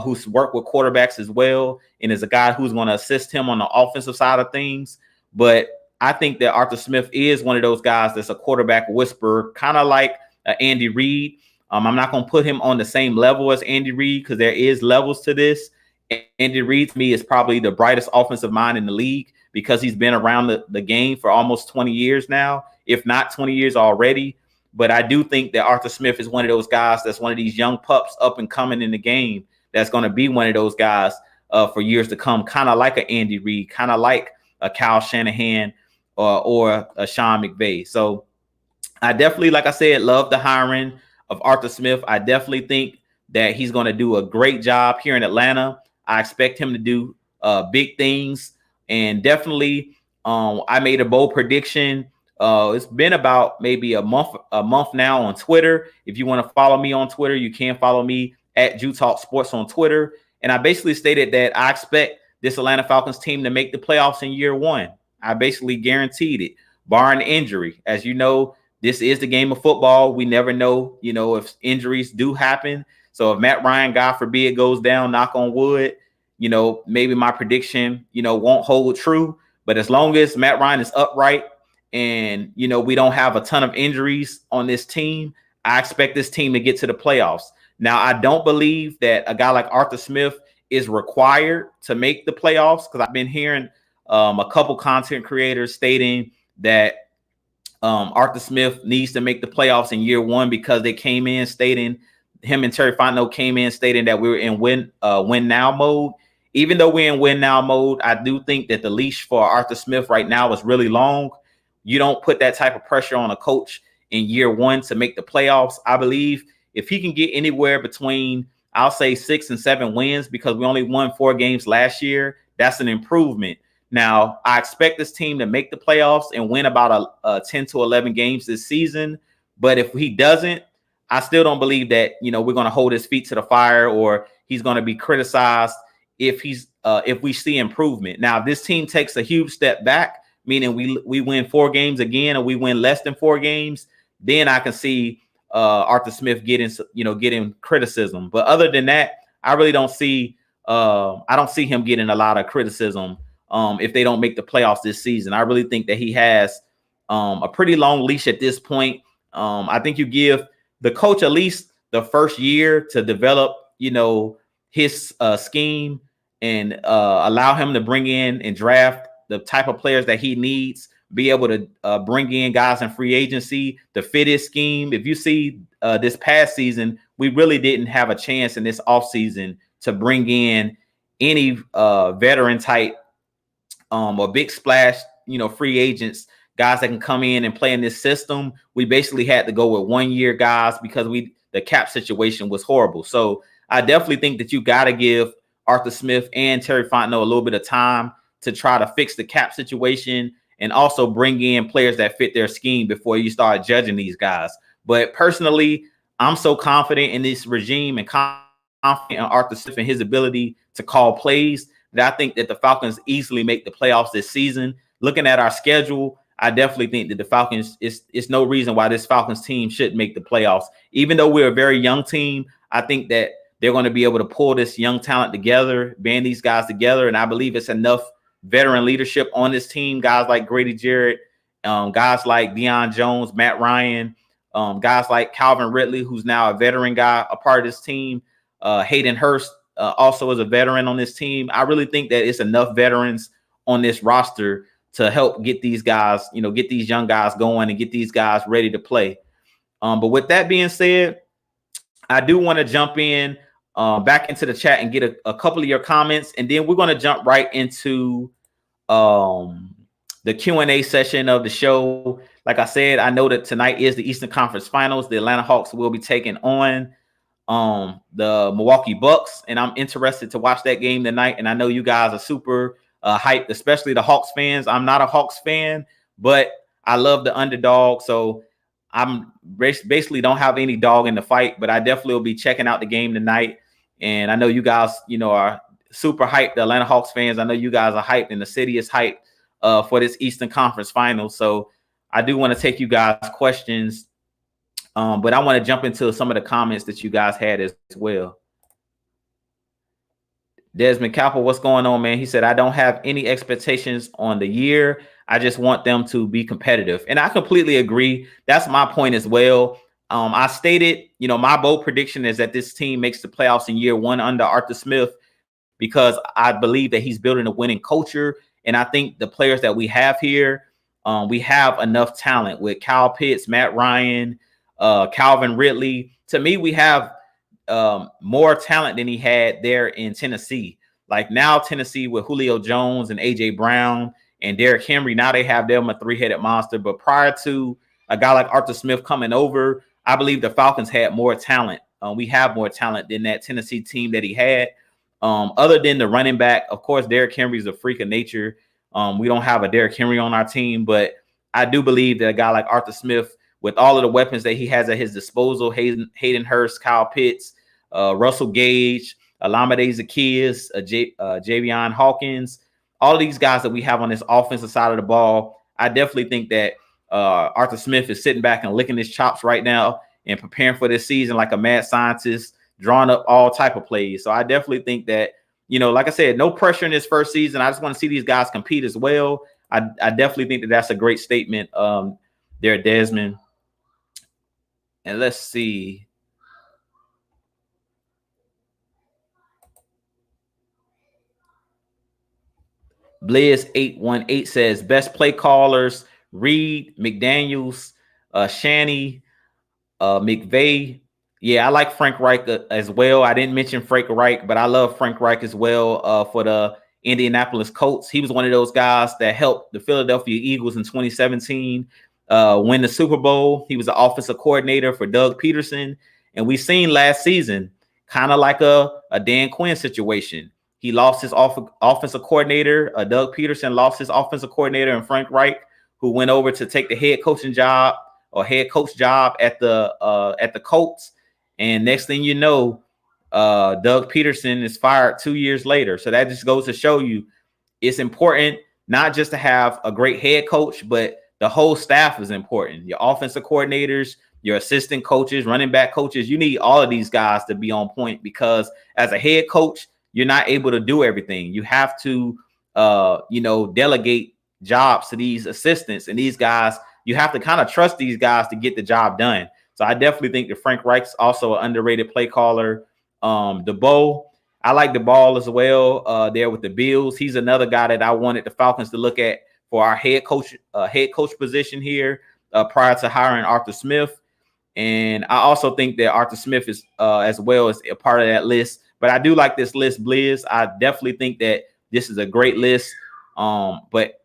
who's worked with quarterbacks as well, and is a guy who's going to assist him on the offensive side of things. But I think that Arthur Smith is one of those guys that's a quarterback whisperer, kind of like Andy Reid. I'm not going to put him on the same level as Andy Reid because there is levels to this. Andy Reid, to me, is probably the brightest offensive mind in the league because he's been around the game for almost 20 years now, if not 20 years already. But I do think that Arthur Smith is one of those guys that's one of these young pups up and coming in the game that's going to be one of those guys for years to come, kind of like an Andy Reid, kind of like a Kyle Shanahan or a Sean McVay. So I definitely, like I said, love the hiring of Arthur Smith. I definitely think that he's going to do a great job here in Atlanta. I expect him to do big things. And definitely, I made a bold prediction. It's been about maybe a month now on Twitter. If you want to follow me on Twitter, you can follow me at Jew Talk Sports on Twitter. And I basically stated that I expect this Atlanta Falcons team to make the playoffs in year one. I basically guaranteed it, barring injury. As you know, this is the game of football. We never know, if injuries do happen. So if Matt Ryan, God forbid, goes down, knock on wood, maybe my prediction, won't hold true. But as long as Matt Ryan is upright and, we don't have a ton of injuries on this team, I expect this team to get to the playoffs. Now, I don't believe that a guy like Arthur Smith is required to make the playoffs because I've been hearing a couple content creators stating that Arthur Smith needs to make the playoffs in year one because they came in stating, him and Terry Fontenot came in stating that we were in win now mode. Even though we're in win now mode, I do think that the leash for Arthur Smith right now is really long. You don't put that type of pressure on a coach in year one to make the playoffs. I believe if he can get anywhere between, I'll say 6 and 7 wins, because we only won 4 games last year, that's an improvement. Now, I expect this team to make the playoffs and win about 10 to 11 games this season. But if he doesn't, I still don't believe that, we're going to hold his feet to the fire or he's going to be criticized if we see improvement. Now, if this team takes a huge step back, meaning we win 4 games again or we win less than 4 games, then I can see Arthur Smith getting criticism. But other than that, I really don't see I don't see him getting a lot of criticism if they don't make the playoffs this season. I really think that he has a pretty long leash at this point. I think you give the coach at least the first year to develop, his scheme and allow him to bring in and draft the type of players that he needs, be able to bring in guys in free agency to fit his scheme. If you see this past season, we really didn't have a chance in this offseason to bring in any veteran type or big splash, free agents, guys that can come in and play in this system. We basically had to go with 1 year guys because the cap situation was horrible. So I definitely think that you got to give Arthur Smith and Terry Fontenot a little bit of time to try to fix the cap situation and also bring in players that fit their scheme before you start judging these guys. But personally, I'm so confident in this regime and confident in Arthur Smith and his ability to call plays that I think that the Falcons easily make the playoffs this season. Looking at our schedule, I definitely think that the Falcons, it's no reason why this Falcons team shouldn't make the playoffs. Even though we're a very young team, I think that they're going to be able to pull this young talent together, band these guys together. And I believe it's enough veteran leadership on this team. Guys like Grady Jarrett, guys like Deion Jones, Matt Ryan, guys like Calvin Ridley, who's now a veteran guy, a part of this team. Hayden Hurst also is a veteran on this team. I really think that it's enough veterans on this roster to help get these guys, get these young guys going and get these guys ready to play. But with that being said, I do want to jump in back into the chat and get a couple of your comments, and then we're going to jump right into the Q&A session of the show. Like I said, I know that tonight is the Eastern Conference Finals. The Atlanta Hawks will be taking on the Milwaukee Bucks, and I'm interested to watch that game tonight. And I know you guys are super hyped, especially the Hawks fans. I'm not a Hawks fan, but I love the underdog, so I'm basically don't have any dog in the fight, but I definitely will be checking out the game tonight. And I know you guys, are super hyped. The Atlanta Hawks fans, I know you guys are hyped, and the city is hyped for this Eastern Conference Finals. So I do want to take you guys' questions, but I want to jump into some of the comments that you guys had as well. Desmond Capel, what's going on, man? He said, I don't have any expectations on the year. I just want them to be competitive. And I completely agree. That's my point as well. I stated, my bold prediction is that this team makes the playoffs in year one under Arthur Smith, because I believe that he's building a winning culture. And I think the players that we have here, we have enough talent with Kyle Pitts, Matt Ryan, Calvin Ridley. To me, we have more talent than he had there in Tennessee. Like now Tennessee with Julio Jones and AJ Brown and Derrick Henry, now they have them a three-headed monster. But prior to a guy like Arthur Smith coming over, I believe the Falcons had more talent. We have more talent than that Tennessee team that he had. Other than the running back, of course, Derrick Henry is a freak of nature. We don't have a Derrick Henry on our team, but I do believe that a guy like Arthur Smith, with all of the weapons that he has at his disposal, Hayden Hurst, Kyle Pitts, Russell Gage, Olamide Zaccheaus, Javion Hawkins, all of these guys that we have on this offensive side of the ball, I definitely think that Arthur Smith is sitting back and licking his chops right now and preparing for this season like a mad scientist, drawing up all type of plays. So I definitely think that, like I said, no pressure in this first season. I just want to see these guys compete as well. I definitely think that that's a great statement there, Desmond. And let's see. Blizz818 says best play callers: Reed, McDaniels, Shanny, McVay. Yeah, I like Frank Reich as well. I didn't mention Frank Reich, but I love Frank Reich as well for the Indianapolis Colts. He was one of those guys that helped the Philadelphia Eagles in 2017 win the Super Bowl. He was the offensive coordinator for Doug Peterson. And we seen last season kind of like a Dan Quinn situation. He lost his offensive coordinator. Doug Peterson lost his offensive coordinator, and Frank Reich, who went over to take the head coach job at the Colts. And next thing you know, Doug Peterson is fired 2 years later. So that just goes to show you it's important not just to have a great head coach, but the whole staff is important. Your offensive coordinators, your assistant coaches, running back coaches, you need all of these guys to be on point, because as a head coach, you're not able to do everything. You have to delegate jobs to these assistants, and these guys, you have to kind of trust these guys to get the job done. So I definitely think that Frank Reich's also an underrated play caller. DeBow, I like the ball as well. There with the Bills, he's another guy that I wanted the Falcons to look at for our head coach position here prior to hiring Arthur Smith. And I also think that Arthur Smith is as well as a part of that list. But I do like this list, Blizz. I definitely think that this is a great list. But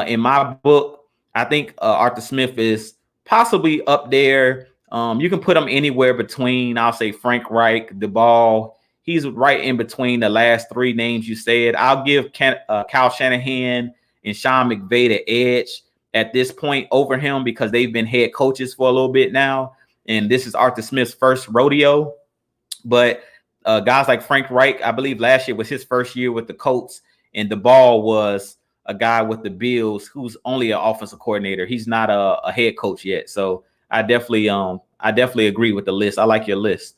in my book, I think Arthur Smith is possibly up there. You can put him anywhere between, I'll say, Frank Reich, DeBall. He's right in between the last three names you said. I'll give Kyle Shanahan and Sean McVay the edge at this point over him because they've been head coaches for a little bit now. And this is Arthur Smith's first rodeo. But guys like Frank Reich, I believe last year was his first year with the Colts, and DeBall was a guy with the Bills who's only an offensive coordinator. He's not a head coach yet. So I definitely agree with the list. I like your list.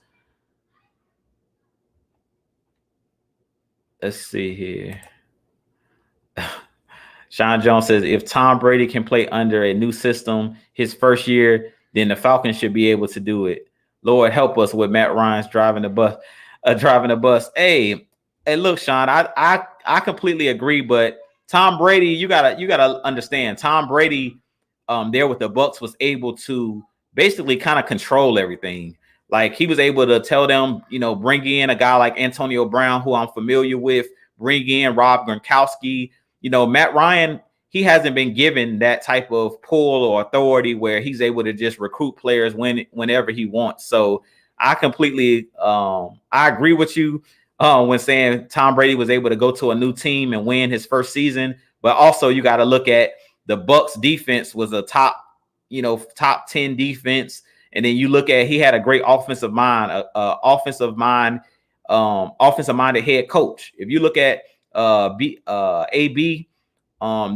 Let's see here. Sean Jones says, if Tom Brady can play under a new system his first year, then the Falcons should be able to do it. Lord help us with Matt Ryan's driving the bus. Hey, look, Sean, I completely agree, but Tom Brady, you gotta understand, Tom Brady there with the Bucs was able to basically kind of control everything. Like he was able to tell them, bring in a guy like Antonio Brown, who I'm familiar with, bring in Rob Gronkowski. Matt Ryan, he hasn't been given that type of pull or authority where he's able to just recruit players whenever he wants. So I completely I agree with you when saying Tom Brady was able to go to a new team and win his first season. But also you got to look at the Bucs defense was a top 10 defense. And then you look at, he had a great offensive minded head coach. If you look at AB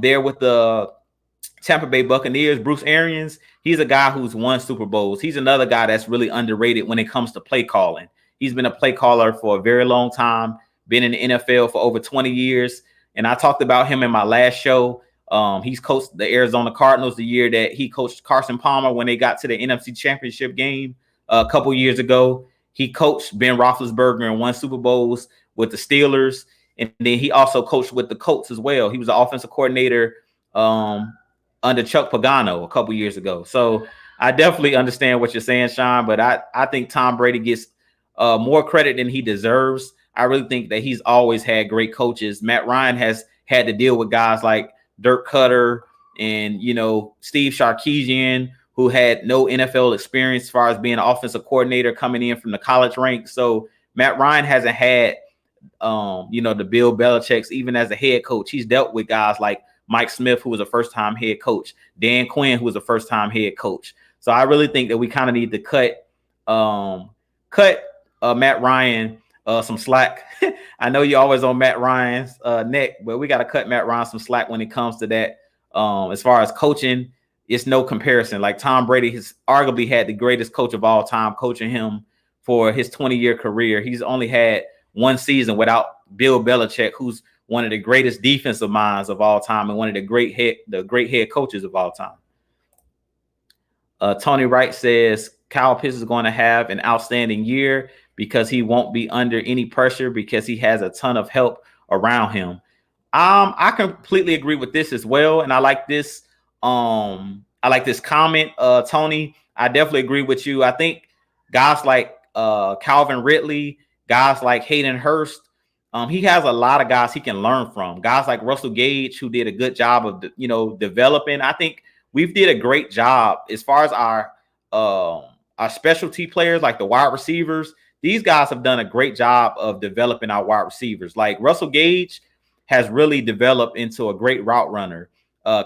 there with the Tampa Bay Buccaneers, Bruce Arians, he's a guy who's won Super Bowls. He's another guy that's really underrated when it comes to play calling. He's been a play caller for a very long time, been in the NFL for over 20 years. And I talked about him in my last show. He's coached the Arizona Cardinals the year that he coached Carson Palmer when they got to the NFC Championship game a couple years ago. He coached Ben Roethlisberger and won Super Bowls with the Steelers. And then he also coached with the Colts as well. He was the offensive coordinator under Chuck Pagano a couple years ago. So I definitely understand what you're saying, Sean, but I think Tom Brady gets more credit than he deserves. I really think that he's always had great coaches. Matt Ryan has had to deal with guys like Dirk Cutter and, Steve Sarkisian, who had no NFL experience as far as being an offensive coordinator coming in from the college ranks. So Matt Ryan hasn't had, the Bill Belichick's, even as a head coach. He's dealt with guys like Mike Smith, who was a first-time head coach, Dan Quinn, who was a first-time head coach. So I really think that we kind of need to cut Matt Ryan some slack. I know you're always on Matt Ryan's neck, but we got to cut Matt Ryan some slack when it comes to that. As far as coaching, it's no comparison. Like Tom Brady has arguably had the greatest coach of all time coaching him for his 20-year career. He's only had one season without Bill Belichick, who's one of the greatest defensive minds of all time and one of the great head coaches of all time. Tony Wright says Kyle Pitts is going to have an outstanding year because he won't be under any pressure because he has a ton of help around him. I completely agree with this as well, and I like this. I like this comment, Tony. I definitely agree with you. I think guys like Calvin Ridley, guys like Hayden Hurst, he has a lot of guys he can learn from. Guys like Russell Gage, who did a good job of developing. I think we've did a great job as far as our specialty players, like the wide receivers. These guys have done a great job of developing our wide receivers. Like Russell Gage has really developed into a great route runner.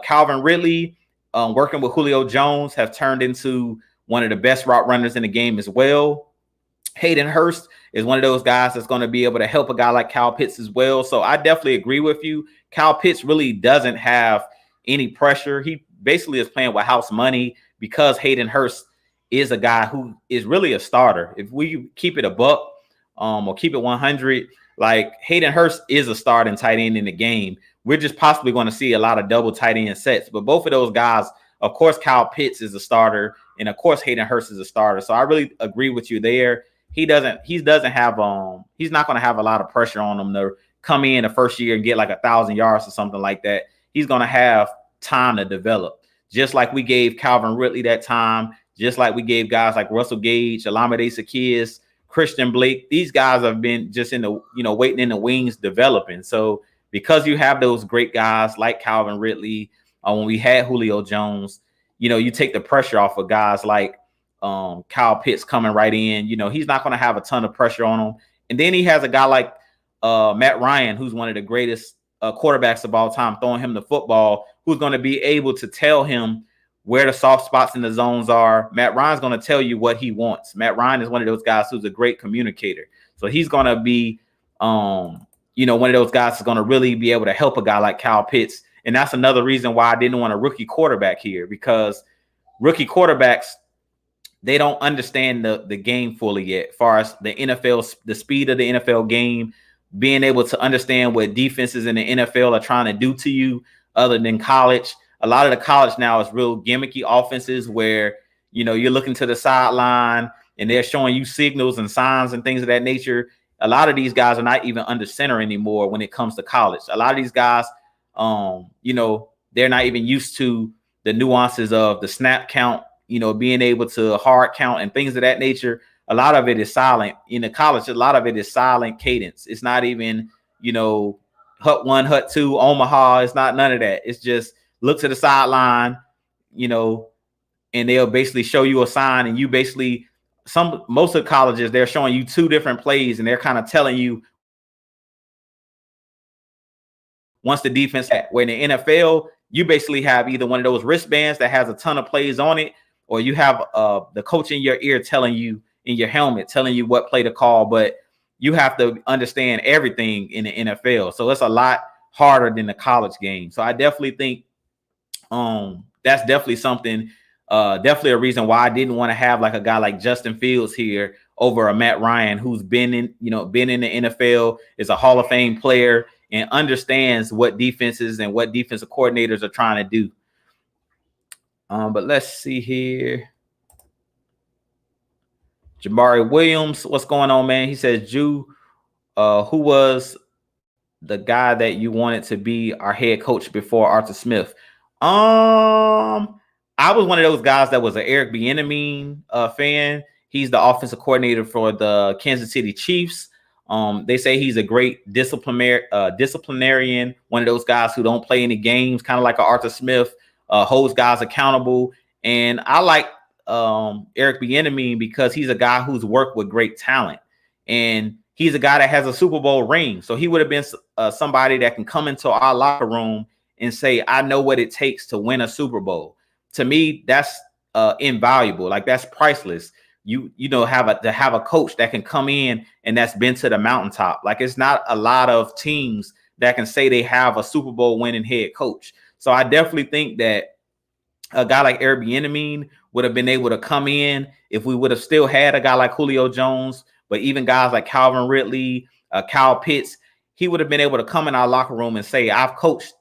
Calvin Ridley, working with Julio Jones, have turned into one of the best route runners in the game as well. Hayden Hurst is one of those guys that's going to be able to help a guy like Kyle Pitts as well. So I definitely agree with you. Kyle Pitts really doesn't have any pressure. He basically is playing with house money because Hayden Hurst is a guy who is really a starter. If we keep it a buck or keep it 100, Like Hayden Hurst is a starting tight end in the game. We're just possibly going to see a lot of double tight end sets. But both of those guys, of course, Kyle Pitts is a starter, and of course Hayden Hurst is a starter. So I really agree with you there. He doesn't have he's not going to have a lot of pressure on him to come in the first year and get like 1,000 yards or something like that. He's going to have time to develop, just like we gave Calvin Ridley that time, just like we gave guys like Russell Gage, Olamide Zaccheaus, Christian Blake. These guys have been just in the, waiting in the wings, developing. So because you have those great guys like Calvin Ridley, when we had Julio Jones, you take the pressure off of guys like Kyle Pitts coming right in. He's not going to have a ton of pressure on him. And then he has a guy like Matt Ryan, who's one of the greatest quarterbacks of all time, throwing him the football, who's going to be able to tell him where the soft spots in the zones are. Matt Ryan's going to tell you what he wants. Matt Ryan is one of those guys who's a great communicator. So he's going to be, one of those guys that's going to really be able to help a guy like Kyle Pitts. And that's another reason why I didn't want a rookie quarterback here, because rookie quarterbacks, they don't understand the game fully yet, as far as the NFL, the speed of the NFL game, being able to understand what defenses in the NFL are trying to do to you other than college. A lot of the college now is real gimmicky offenses where, you're looking to the sideline and they're showing you signals and signs and things of that nature. A lot of these guys are not even under center anymore when it comes to college. A lot of these guys, they're not even used to the nuances of the snap count, being able to hard count and things of that nature. A lot of it is silent. In the college, a lot of it is silent cadence. It's not even, hut 1, hut 2, Omaha. It's not none of that. It's just look to the sideline, and they'll basically show you a sign, and you basically, most of the colleges, they're showing you 2 different plays, and they're kind of telling you once the defense, where in the NFL, you basically have either one of those wristbands that has a ton of plays on it, or you have the coach in your ear telling you, in your helmet, telling you what play to call. But you have to understand everything in the NFL. So it's a lot harder than the college game. So I definitely think that's definitely something, definitely a reason why I didn't want to have like a guy like Justin Fields here over a Matt Ryan, who's been in the NFL, is a Hall of Fame player, and understands what defenses and what defensive coordinators are trying to do. But let's see here. Jamari Williams, what's going on, man? He says, Jew, who was the guy that you wanted to be our head coach before Arthur Smith? I was one of those guys that was an Eric Bieniemy fan. He's the offensive coordinator for the Kansas City Chiefs. They say he's a great disciplinarian, one of those guys who don't play any games, kind of like an Arthur Smith, holds guys accountable. And I like Eric Bieniemy because he's a guy who's worked with great talent, and he's a guy that has a Super Bowl ring. So he would have been somebody that can come into our locker room and say, I know what it takes to win a Super Bowl. To me, that's invaluable. Like, that's priceless. To have a coach that can come in and that's been to the mountaintop. Like, it's not a lot of teams that can say they have a Super Bowl winning head coach. So I definitely think that a guy like Eric Bieniemy would have been able to come in if we would have still had a guy like Julio Jones, but even guys like Calvin Ridley, Kyle Pitts, he would have been able to come in our locker room and say, I've coached,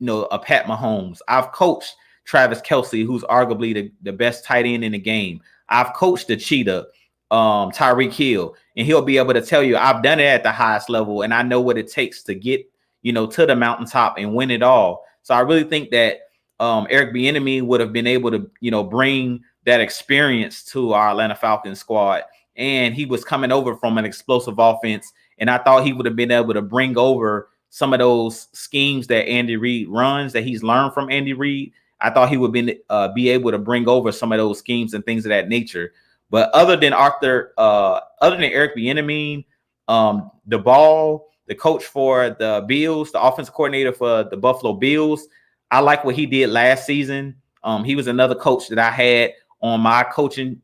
a Pat Mahomes. I've coached Travis Kelce, who's arguably the best tight end in the game. I've coached the cheetah, Tyreek Hill, and he'll be able to tell you, I've done it at the highest level, and I know what it takes to get, to the mountaintop and win it all. So I really think that Eric Bieniemy would have been able to, bring that experience to our Atlanta Falcons squad. And he was coming over from an explosive offense, and I thought he would have been able to bring over some of those schemes that Andy Reid runs, that he's learned from Andy Reid. I thought he would be able to bring over some of those schemes and things of that nature. But other than Eric Bieniemy, the coach for the Bills, the offensive coordinator for the Buffalo Bills, I like what he did last season. He was another coach that I had on my coaching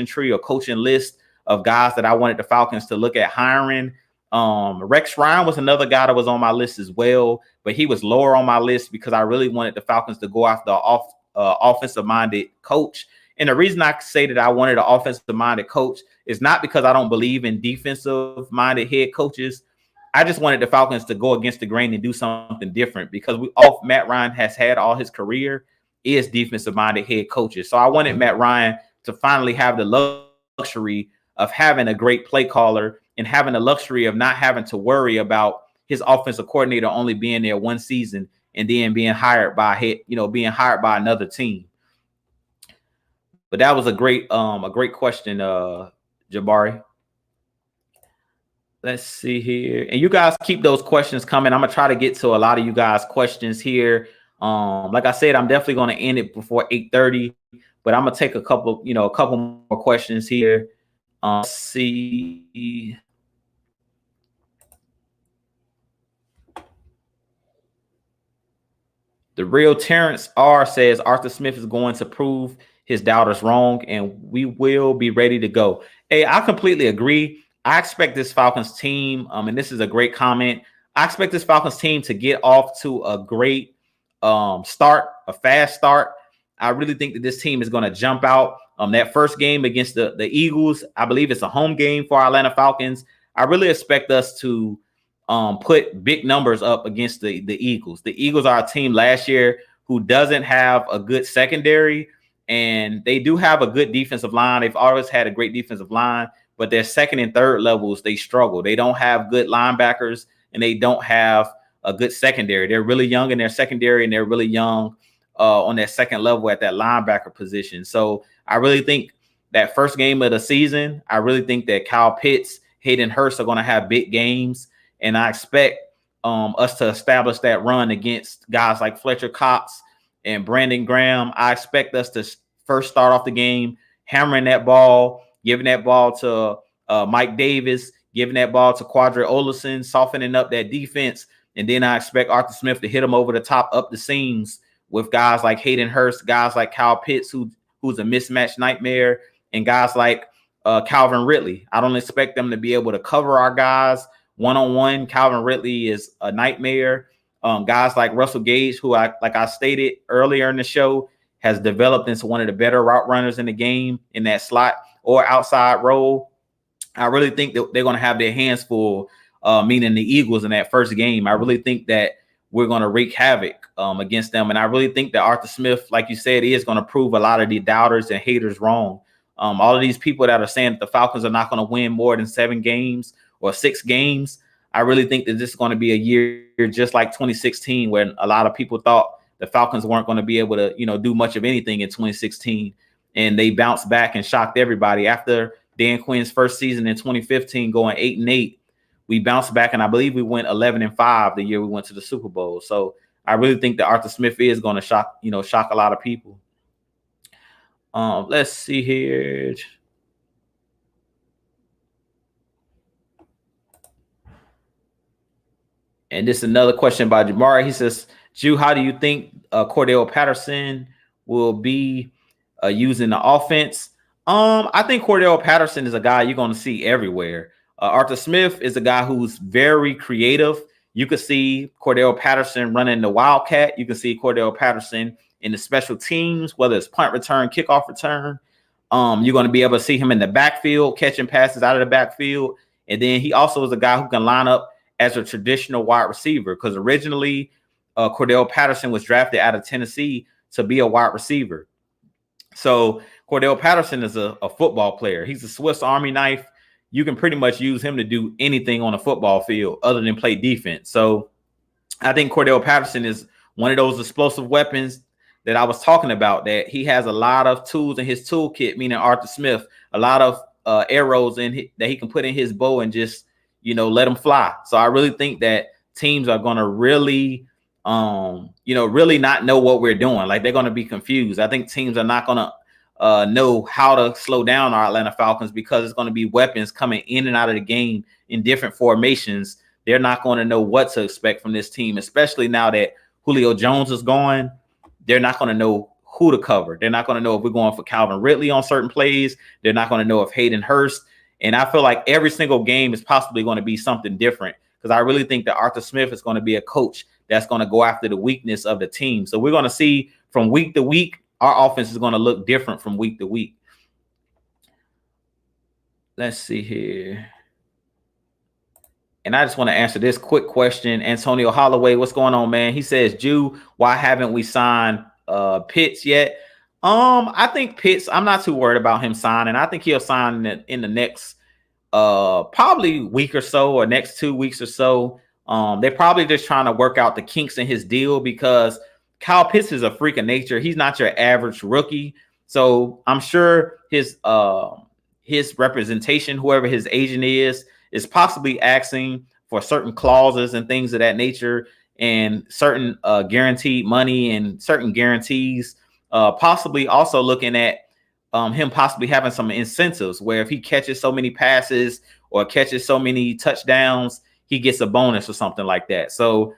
tree or coaching list of guys that I wanted the Falcons to look at hiring. Rex Ryan was another guy that was on my list as well, but he was lower on my list because I really wanted the Falcons to go after an offensive-minded coach. And the reason I say that I wanted an offensive-minded coach is not because I don't believe in defensive-minded head coaches. I just wanted the Falcons to go against the grain and do something different because all Matt Ryan has had all his career is defensive minded head coaches. So I wanted Matt Ryan to finally have the luxury of having a great play caller and having the luxury of not having to worry about his offensive coordinator only being there one season and then being hired by another team. But that was a great question, Jabari. Let's see here. And you guys keep those questions coming. I'm gonna try to get to a lot of you guys' questions here. Like I said, I'm definitely gonna end it before 8:30, but I'm gonna take a couple more questions here. Let's see. The real Terrence R says Arthur Smith is going to prove his doubters wrong, and we will be ready to go. Hey, I completely agree. I expect this Falcons team, and this is a great comment. I expect this Falcons team to get off to a great start, a fast start. I really think that this team is going to jump out. That first game against the Eagles, I believe it's a home game for our Atlanta Falcons. I really expect us to put big numbers up against the Eagles. The Eagles are a team last year who doesn't have a good secondary, and they do have a good defensive line. They've always had a great defensive line, but their second and third levels, they struggle. They don't have good linebackers, and they don't have a good secondary. They're really young in their secondary, and they're really young on their second level at that linebacker position. So I really think that first game of the season, I really think that Kyle Pitts, Hayden Hurst are going to have big games. And I expect us to establish that run against guys like Fletcher Cox and Brandon Graham. I expect us to first start off the game hammering that ball, giving that ball to Mike Davis, giving that ball to Quadri Olison, softening up that defense. And then I expect Arthur Smith to hit him over the top, up the seams with guys like Hayden Hurst, guys like Kyle Pitts, who's a mismatch nightmare, and guys like Calvin Ridley. I don't expect them to be able to cover our guys one-on-one. Calvin Ridley is a nightmare. Guys like Russell Gage, who like I stated earlier in the show, has developed into one of the better route runners in the game in that slot or outside role. I really think that they're going to have their hands full, meaning the Eagles in that first game. I really think that we're going to wreak havoc against them. And I really think that Arthur Smith, like you said, is going to prove a lot of the doubters and haters wrong. All of these people that are saying that the Falcons are not going to win more than 7 games or 6 games, I really think that this is going to be a year just like 2016, when a lot of people thought the Falcons weren't going to be able to, do much of anything in 2016. And they bounced back and shocked everybody. After Dan Quinn's first season in 2015, going 8-8, we bounced back, and I believe we went 11-5 the year we went to the Super Bowl. So I really think that Arthur Smith is going to shock a lot of people. Let's see here. And this is another question by Jamari. He says, Jew, how do you think Cordell Patterson will be using the offense? I think Cordell Patterson is a guy you're going to see everywhere. Arthur Smith is a guy who's very creative. You could see Cordell Patterson running the Wildcat. You can see Cordell Patterson in the special teams, whether it's punt return, kickoff return. You're going to be able to see him in the backfield, catching passes out of the backfield. And then he also is a guy who can line up as a traditional wide receiver, because originally Cordell Patterson was drafted out of Tennessee to be a wide receiver. So Cordell Patterson is a football player. He's a Swiss Army knife. You can pretty much use him to do anything on a football field other than play defense. So I think Cordell Patterson is one of those explosive weapons that I was talking about, that he has a lot of tools in his toolkit, meaning Arthur Smith, a lot of arrows that he can put in his bow and just, let him fly. So I really think that teams are going to really, really not know what we're doing. Like, they're going to be confused. I think teams are not going to know how to slow down our Atlanta Falcons, because it's going to be weapons coming in and out of the game in different formations. They're not going to know what to expect from this team, especially now that Julio Jones is gone. They're not going to know who to cover. They're not going to know if we're going for Calvin Ridley on certain plays. They're not going to know if Hayden Hurst. And I feel like every single game is possibly going to be something different, because I really think that Arthur Smith is going to be a coach that's going to go after the weakness of the team. So we're going to see from week to week, our offense is going to look different from week to week. Let's see here. And I just want to answer this quick question. Antonio Holloway, what's going on, man? He says, Jew, why haven't we signed Pitts yet? I think Pitts, I'm not too worried about him signing. I think he'll sign in the next probably week or so, or next 2 weeks or so. They're probably just trying to work out the kinks in his deal because Kyle Pitts is a freak of nature. He's not your average rookie. So I'm sure his representation, whoever his agent is possibly asking for certain clauses and things of that nature, and certain guaranteed money and certain guarantees. Possibly also looking at him possibly having some incentives where if he catches so many passes or catches so many touchdowns, he gets a bonus or something like that. So,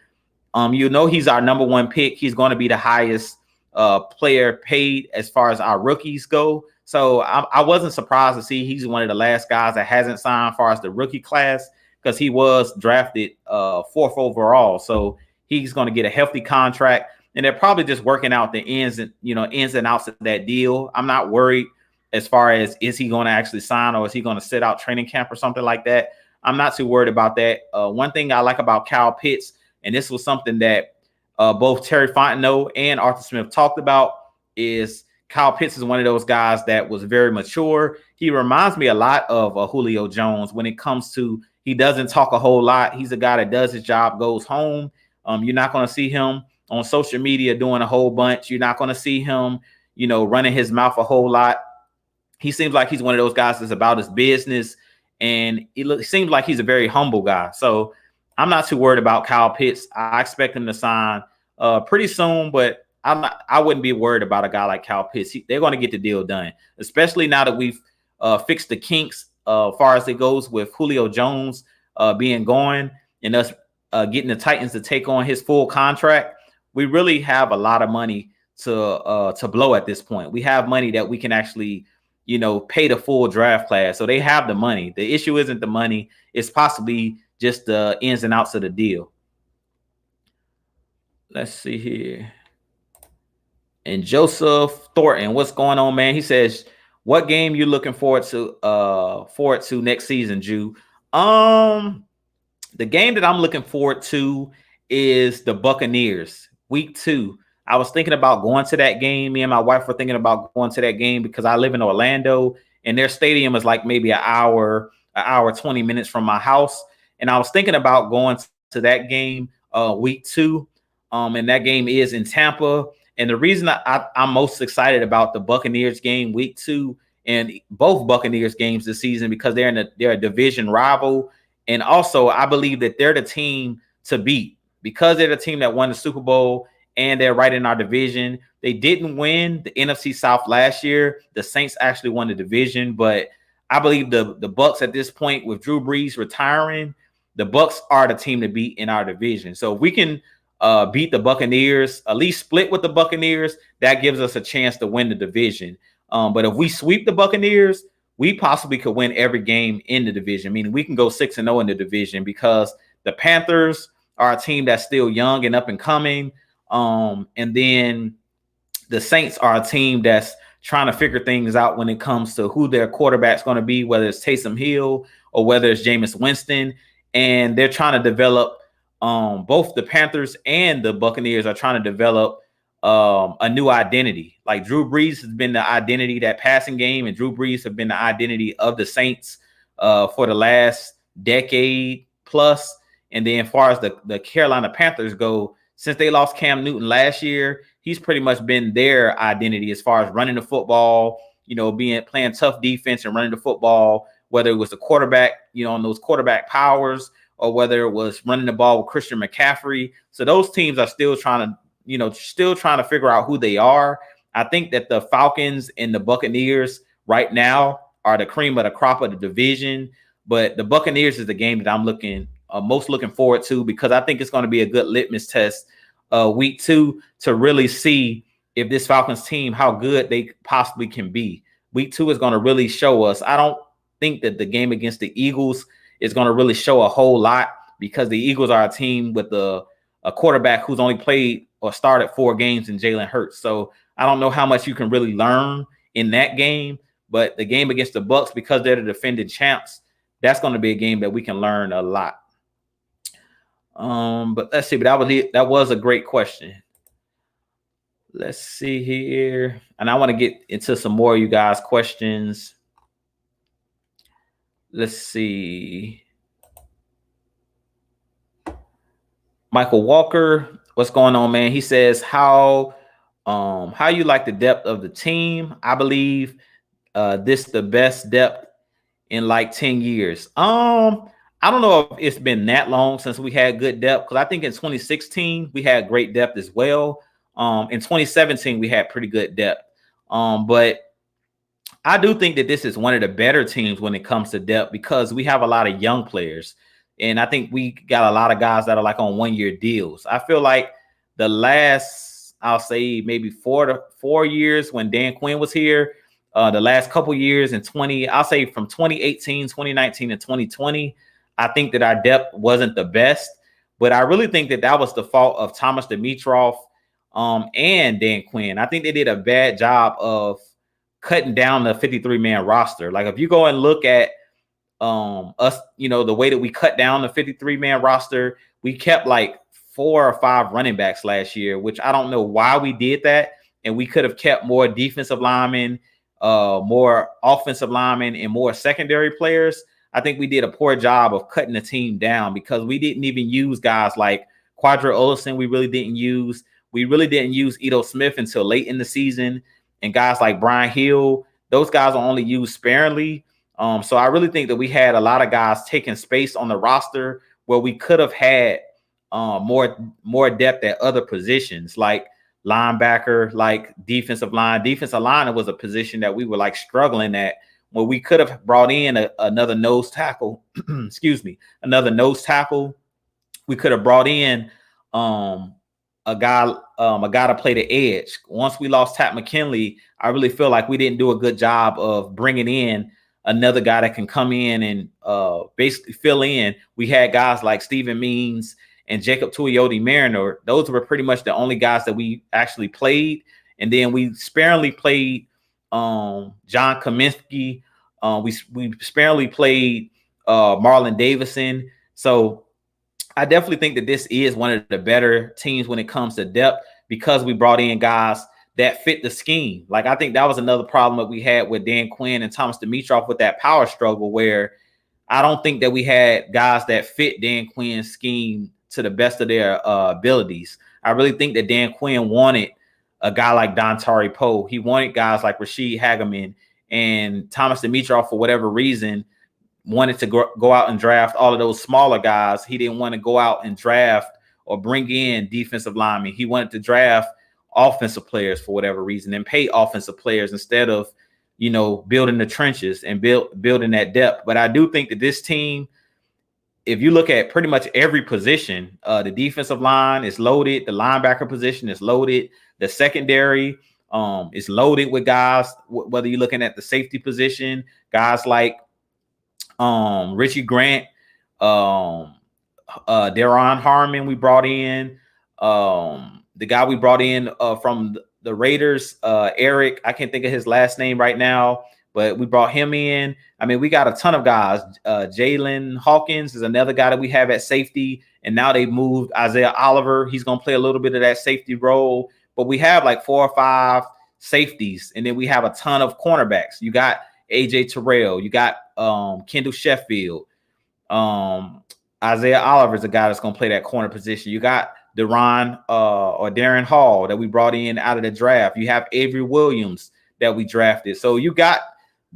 he's our number one pick. He's going to be the highest player paid as far as our rookies go. So I wasn't surprised to see he's one of the last guys that hasn't signed as far as the rookie class, because he was drafted 4th overall. So he's going to get a hefty contract. And they're probably just working out the ins and outs of that deal. I'm not worried as far as is he going to actually sign or is he going to sit out training camp or something like that. I'm not too worried about that. One thing I like about Kyle Pitts, and this was something that both Terry Fontenot and Arthur Smith talked about, is Kyle Pitts is one of those guys that was very mature. He reminds me a lot of Julio Jones when it comes to he doesn't talk a whole lot. He's a guy that does his job, goes home. You're not going to see him on social media doing a whole bunch. You're not going to see him, running his mouth a whole lot. He seems like he's one of those guys that's about his business, and it seems like he's a very humble guy. So I'm not too worried about Kyle Pitts. I expect him to sign pretty soon, but I wouldn't be worried about a guy like Kyle Pitts. They're going to get the deal done, especially now that we've fixed the kinks as far as it goes with Julio Jones being gone and us getting the Titans to take on his full contract. We really have a lot of money to blow at this point. We have money that we can actually, pay the full draft class. So they have the money. The issue isn't the money. It's possibly just the ins and outs of the deal. Let's see here. And Joseph Thornton, what's going on, man? He says, what game you looking forward to next season, Jew? The game that I'm looking forward to is the Buccaneers. Week 2. I was thinking about going to that game. Me and my wife were thinking about going to that game because I live in Orlando and their stadium is like maybe an hour 20 minutes from my house. And I was thinking about going to that game week 2. And that game is in Tampa. And the reason I'm most excited about the Buccaneers game week 2 and both Buccaneers games this season, because they're a division rival. And also I believe that they're the team to beat, because they're the team that won the Super Bowl and they're right in our division. They didn't win the NFC South last year. The Saints actually won the division, but I believe the Bucs at this point, with Drew Brees retiring, the Bucs are the team to beat in our division. So if we can beat the Buccaneers, at least split with the Buccaneers, that gives us a chance to win the division. But if we sweep the Buccaneers, we possibly could win every game in the division, meaning we can go 6-0 in the division, because the Panthers are a team that's still young and up and coming. And then the Saints are a team that's trying to figure things out when it comes to who their quarterback's going to be, whether it's Taysom Hill or whether it's Jameis Winston. And they're trying to develop, both the Panthers and the Buccaneers are trying to develop a new identity. Like Drew Brees has been the identity, that passing game, and Drew Brees have been the identity of the Saints for the last decade plus. And then as far as the Carolina Panthers go, since they lost Cam Newton last year, he's pretty much been their identity as far as running the football, playing tough defense and running the football, whether it was the quarterback, on those quarterback powers, or whether it was running the ball with Christian McCaffrey. So those teams are still trying to figure out who they are. I think that the Falcons and the Buccaneers right now are the cream of the crop of the division, but the Buccaneers is the game that I'm most looking forward to, because I think it's going to be a good litmus test week 2 to really see if this Falcons team, how good they possibly can be. Week 2 is going to really show us. I don't think that the game against the Eagles is going to really show a whole lot, because the Eagles are a team with a quarterback who's only played or started 4 games in Jalen Hurts. So I don't know how much you can really learn in that game, but the game against the Bucs, because they're the defending champs, that's going to be a game that we can learn a lot. But let's see. But that was a great question. Let's see here, and I want to get into some more of you guys' questions. Let's see. Michael Walker, what's going on, man? He says how you like the depth of the team. I believe this the best depth in like 10 years. I don't know if it's been that long since we had good depth, because I think in 2016 we had great depth as well. In 2017 we had pretty good depth. But I do think that this is one of the better teams when it comes to depth, because we have a lot of young players. And I think we got a lot of guys that are like on 1-year deals. I feel like the last, I'll say maybe 4 years when Dan Quinn was here, the last couple years in I'll say from 2018, 2019, and 2020, I think that our depth wasn't the best. But I really think that that was the fault of Thomas Dimitroff and Dan Quinn. I think they did a bad job of cutting down the 53-man roster. Like if you go and look at us, the way that we cut down the 53-man roster, we kept like 4 or 5 running backs last year, which I don't know why we did that. And we could have kept more defensive linemen, more offensive linemen, and more secondary players. I think we did a poor job of cutting the team down, because we didn't even use guys like Quadra Olson. We really didn't use Ito Smith until late in the season. And guys like Brian Hill, those guys are only used sparingly. So I really think that we had a lot of guys taking space on the roster where we could have had more depth at other positions, like linebacker, like defensive line. Defensive line was a position that we were like struggling at, where we could have brought in another nose tackle. Another nose tackle. We could have brought in a guy to play the edge. Once we lost Pat McKinley, I really feel like we didn't do a good job of bringing in another guy that can come in and basically fill in. We had guys like Steven Means and Jacob Tuioti Mariner. Those were pretty much the only guys that we actually played. And then we sparingly played John Kaminsky. We sparingly played Marlon Davison. So I definitely think that this is one of the better teams when it comes to depth, because we brought in guys that fit the scheme. Like I think that was another problem that we had with Dan Quinn and Thomas Dimitroff with that power struggle, where I don't think that we had guys that fit Dan Quinn's scheme to the best of their abilities. I really think that Dan Quinn wanted a guy like Dontari Poe. He wanted guys like Rashid Hageman, and Thomas Dimitroff, for whatever reason, wanted to go out and draft all of those smaller guys. He didn't want to go out and draft or bring in defensive linemen. He wanted to draft offensive players for whatever reason and pay offensive players instead of, building the trenches and building that depth. But I do think that this team, if you look at pretty much every position, the defensive line is loaded. The linebacker position is loaded. The secondary is loaded with guys, whether you're looking at the safety position, guys like Richie Grant, Deron Harmon we brought in, the guy we brought in from the Raiders, Eric, I can't think of his last name right now, but we brought him in. I mean, we got a ton of guys. Jalen Hawkins is another guy that we have at safety, and now they moved Isaiah Oliver. He's going to play a little bit of that safety role, but we have like 4 or 5 safeties, and then we have a ton of cornerbacks. You got AJ Terrell, you got Kendall Sheffield, Isaiah Oliver is a guy that's going to play that corner position. You got Darren Hall that we brought in out of the draft. You have Avery Williams that we drafted. So you got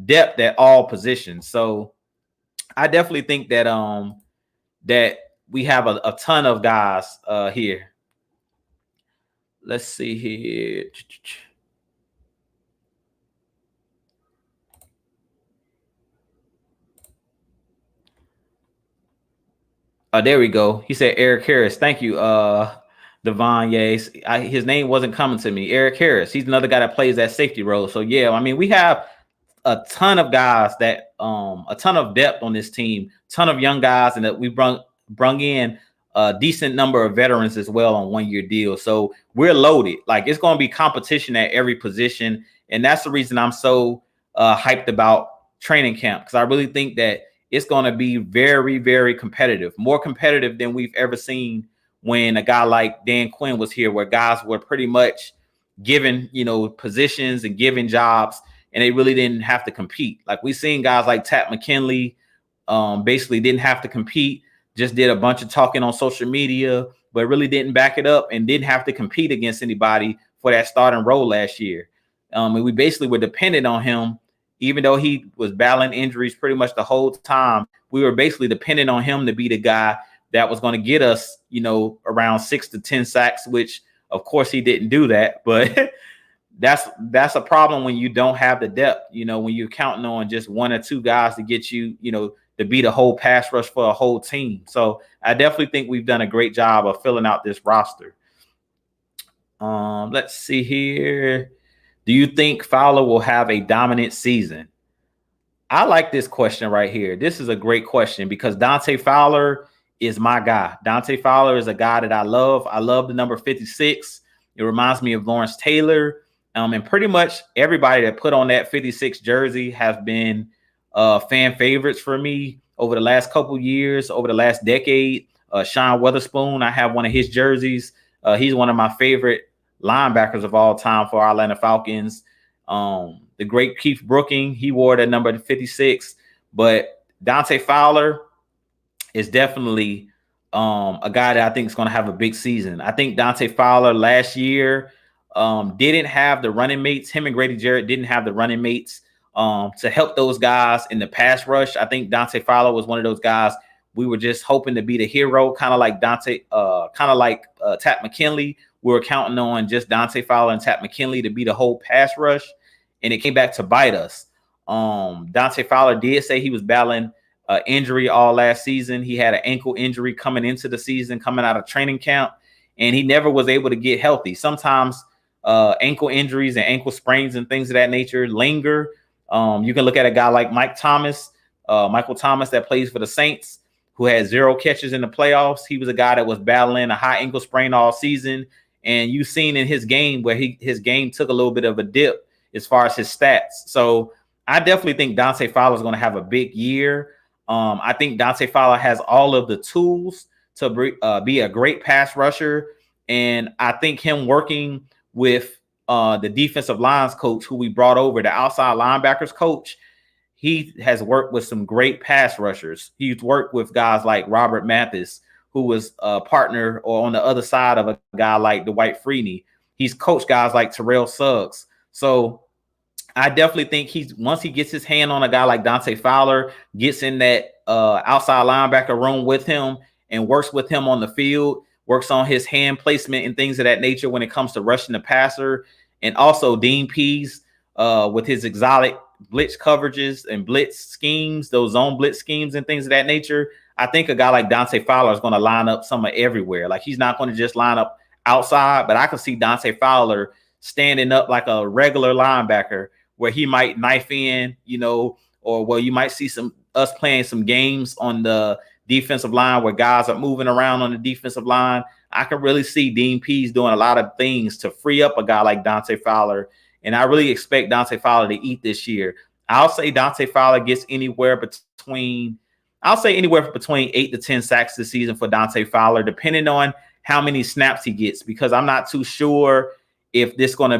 depth at all positions. So I definitely think that that we have a ton of guys here. Let's see here. There we go. He said Eric Harris. Thank you, Devon. Yes, his name wasn't coming to me. Eric Harris. He's another guy that plays that safety role. So yeah, I mean, we have a ton of guys that a ton of depth on this team, ton of young guys, and that we brung in a decent number of veterans as well on 1-year deals. So we're loaded. Like it's going to be competition at every position, and that's the reason I'm so hyped about training camp, because I really think that it's going to be very, very competitive, more competitive than we've ever seen when a guy like Dan Quinn was here, where guys were pretty much given, positions and given jobs, and they really didn't have to compete. Like we've seen guys like Tat McKinley basically didn't have to compete, just did a bunch of talking on social media, but really didn't back it up and didn't have to compete against anybody for that starting role last year. And we basically were dependent on him, even though he was battling injuries pretty much the whole time. We were basically dependent on him to be the guy that was going to get us, around 6 to 10 sacks, which of course he didn't do that. But that's a problem when you don't have the depth, when you're counting on just one or two guys to get you, to be the whole pass rush for a whole team. So I definitely think we've done a great job of filling out this roster. Let's see here. Do you think Fowler will have a dominant season? I like this question right here. This is a great question because Dante Fowler is my guy. Dante Fowler is a guy that I love. I love the number 56. It reminds me of Lawrence Taylor. And pretty much everybody that put on that 56 jersey has been fan favorites for me over the last couple years, over the last decade. Sean Weatherspoon, I have one of his jerseys. He's one of my favorite linebackers of all time for our Atlanta Falcons. The great Keith Brooking, he wore that number 56. But Dante Fowler is definitely a guy that I think is going to have a big season. I think Dante Fowler last year didn't have the running mates. Him and Grady Jarrett didn't have the running mates to help those guys in the pass rush. I think Dante Fowler was one of those guys we were just hoping to be the hero, kind of like Tat McKinley. We were counting on just Dante Fowler and Tat McKinley to be the whole pass rush, and it came back to bite us. Dante Fowler did say he was battling injury all last season. He had an ankle injury coming into the season, coming out of training camp, and he never was able to get healthy. Sometimes ankle injuries and ankle sprains and things of that nature linger. You can look at a guy like Michael Thomas that plays for the Saints, who had 0 catches in the playoffs. He was a guy that was battling a high ankle sprain all season. And you've seen in his game where his game took a little bit of a dip as far as his stats. So I definitely think Dante Fowler is going to have a big year. I think Dante Fowler has all of the tools to be a great pass rusher. And I think him working with the defensive lines coach who we brought over, the outside linebackers coach, he has worked with some great pass rushers. He's worked with guys like Robert Mathis, who was a partner or on the other side of a guy like Dwight Freeney. He's coached guys like Terrell Suggs. So I definitely think once he gets his hand on a guy like Dante Fowler, gets in that outside linebacker room with him and works with him on the field, works on his hand placement and things of that nature when it comes to rushing the passer. And also Dean Pease with his exotic blitz coverages and blitz schemes, those zone blitz schemes and things of that nature. I think a guy like Dante Fowler is going to line up somewhere everywhere. Like he's not going to just line up outside, but I can see Dante Fowler standing up like a regular linebacker where he might knife in, or where you might see us playing some games on the defensive line where guys are moving around on the defensive line. I can really see Dean Pease doing a lot of things to free up a guy like Dante Fowler. And I really expect Dante Fowler to eat this year. I'll say Dante Fowler gets anywhere between 8 to 10 sacks this season for Dante Fowler, depending on how many snaps he gets, because I'm not too sure if they're going to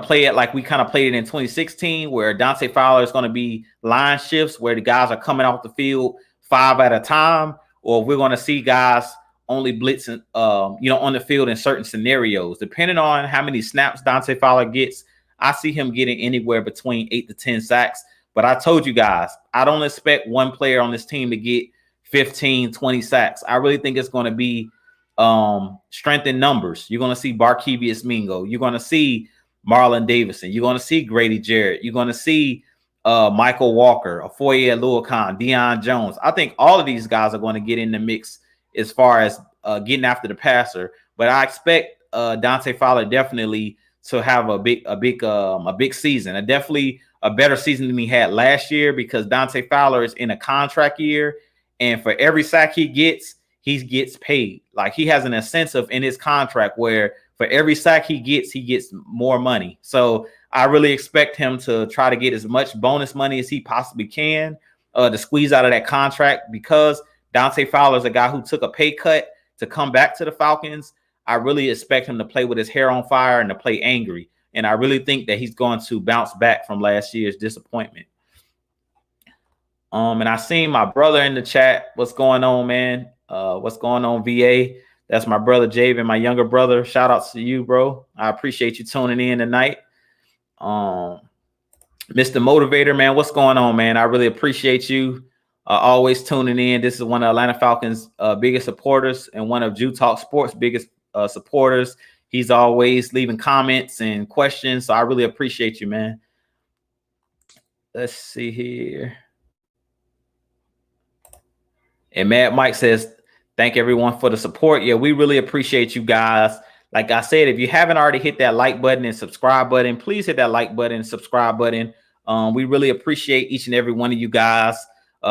play it like we kind of played it in 2016, where Dante Fowler is going to be line shifts where the guys are coming off the field 5 at a time, or if we're going to see guys only blitzing, on the field in certain scenarios. Depending on how many snaps Dante Fowler gets, I see him getting anywhere between 8 to 10 sacks. But I told you guys, I don't expect one player on this team to get 15, 20 sacks. I really think it's going to be strength in numbers. You're going to see Barkevious Mingo. You're going to see Marlon Davidson. You're going to see Grady Jarrett. You're going to see Michael Walker, Afoye Aluakon, Deion Jones. I think all of these guys are going to get in the mix as far as getting after the passer. But I expect Dante Fowler definitely to have a big season. Definitely a better season than he had last year, because Dante Fowler is in a contract year, and for every sack he gets paid. Like he has an incentive in his contract where for every sack he gets more money. So I really expect him to try to get as much bonus money as he possibly can to squeeze out of that contract, because Dante Fowler is a guy who took a pay cut to come back to the Falcons. I really expect him to play with his hair on fire and to play angry. And I really think that he's going to bounce back from last year's disappointment. And I seen my brother in the chat. What's going on, man? What's going on, VA? That's my brother Javen, my younger brother. Shout out to you, bro. I appreciate you tuning in tonight. Mr. Motivator, man, what's going on, man? I really appreciate you always tuning in. This is one of Atlanta Falcons' biggest supporters and one of Jew Talk Sports' biggest supporters. He's always leaving comments and questions, so I really appreciate you, man. Let's see here. And Mad Mike says, thank everyone for the support. Yeah, we really appreciate you guys. Like I said, if you haven't already hit that like button and subscribe button, please hit that like button and subscribe button. We really appreciate each and every one of you guys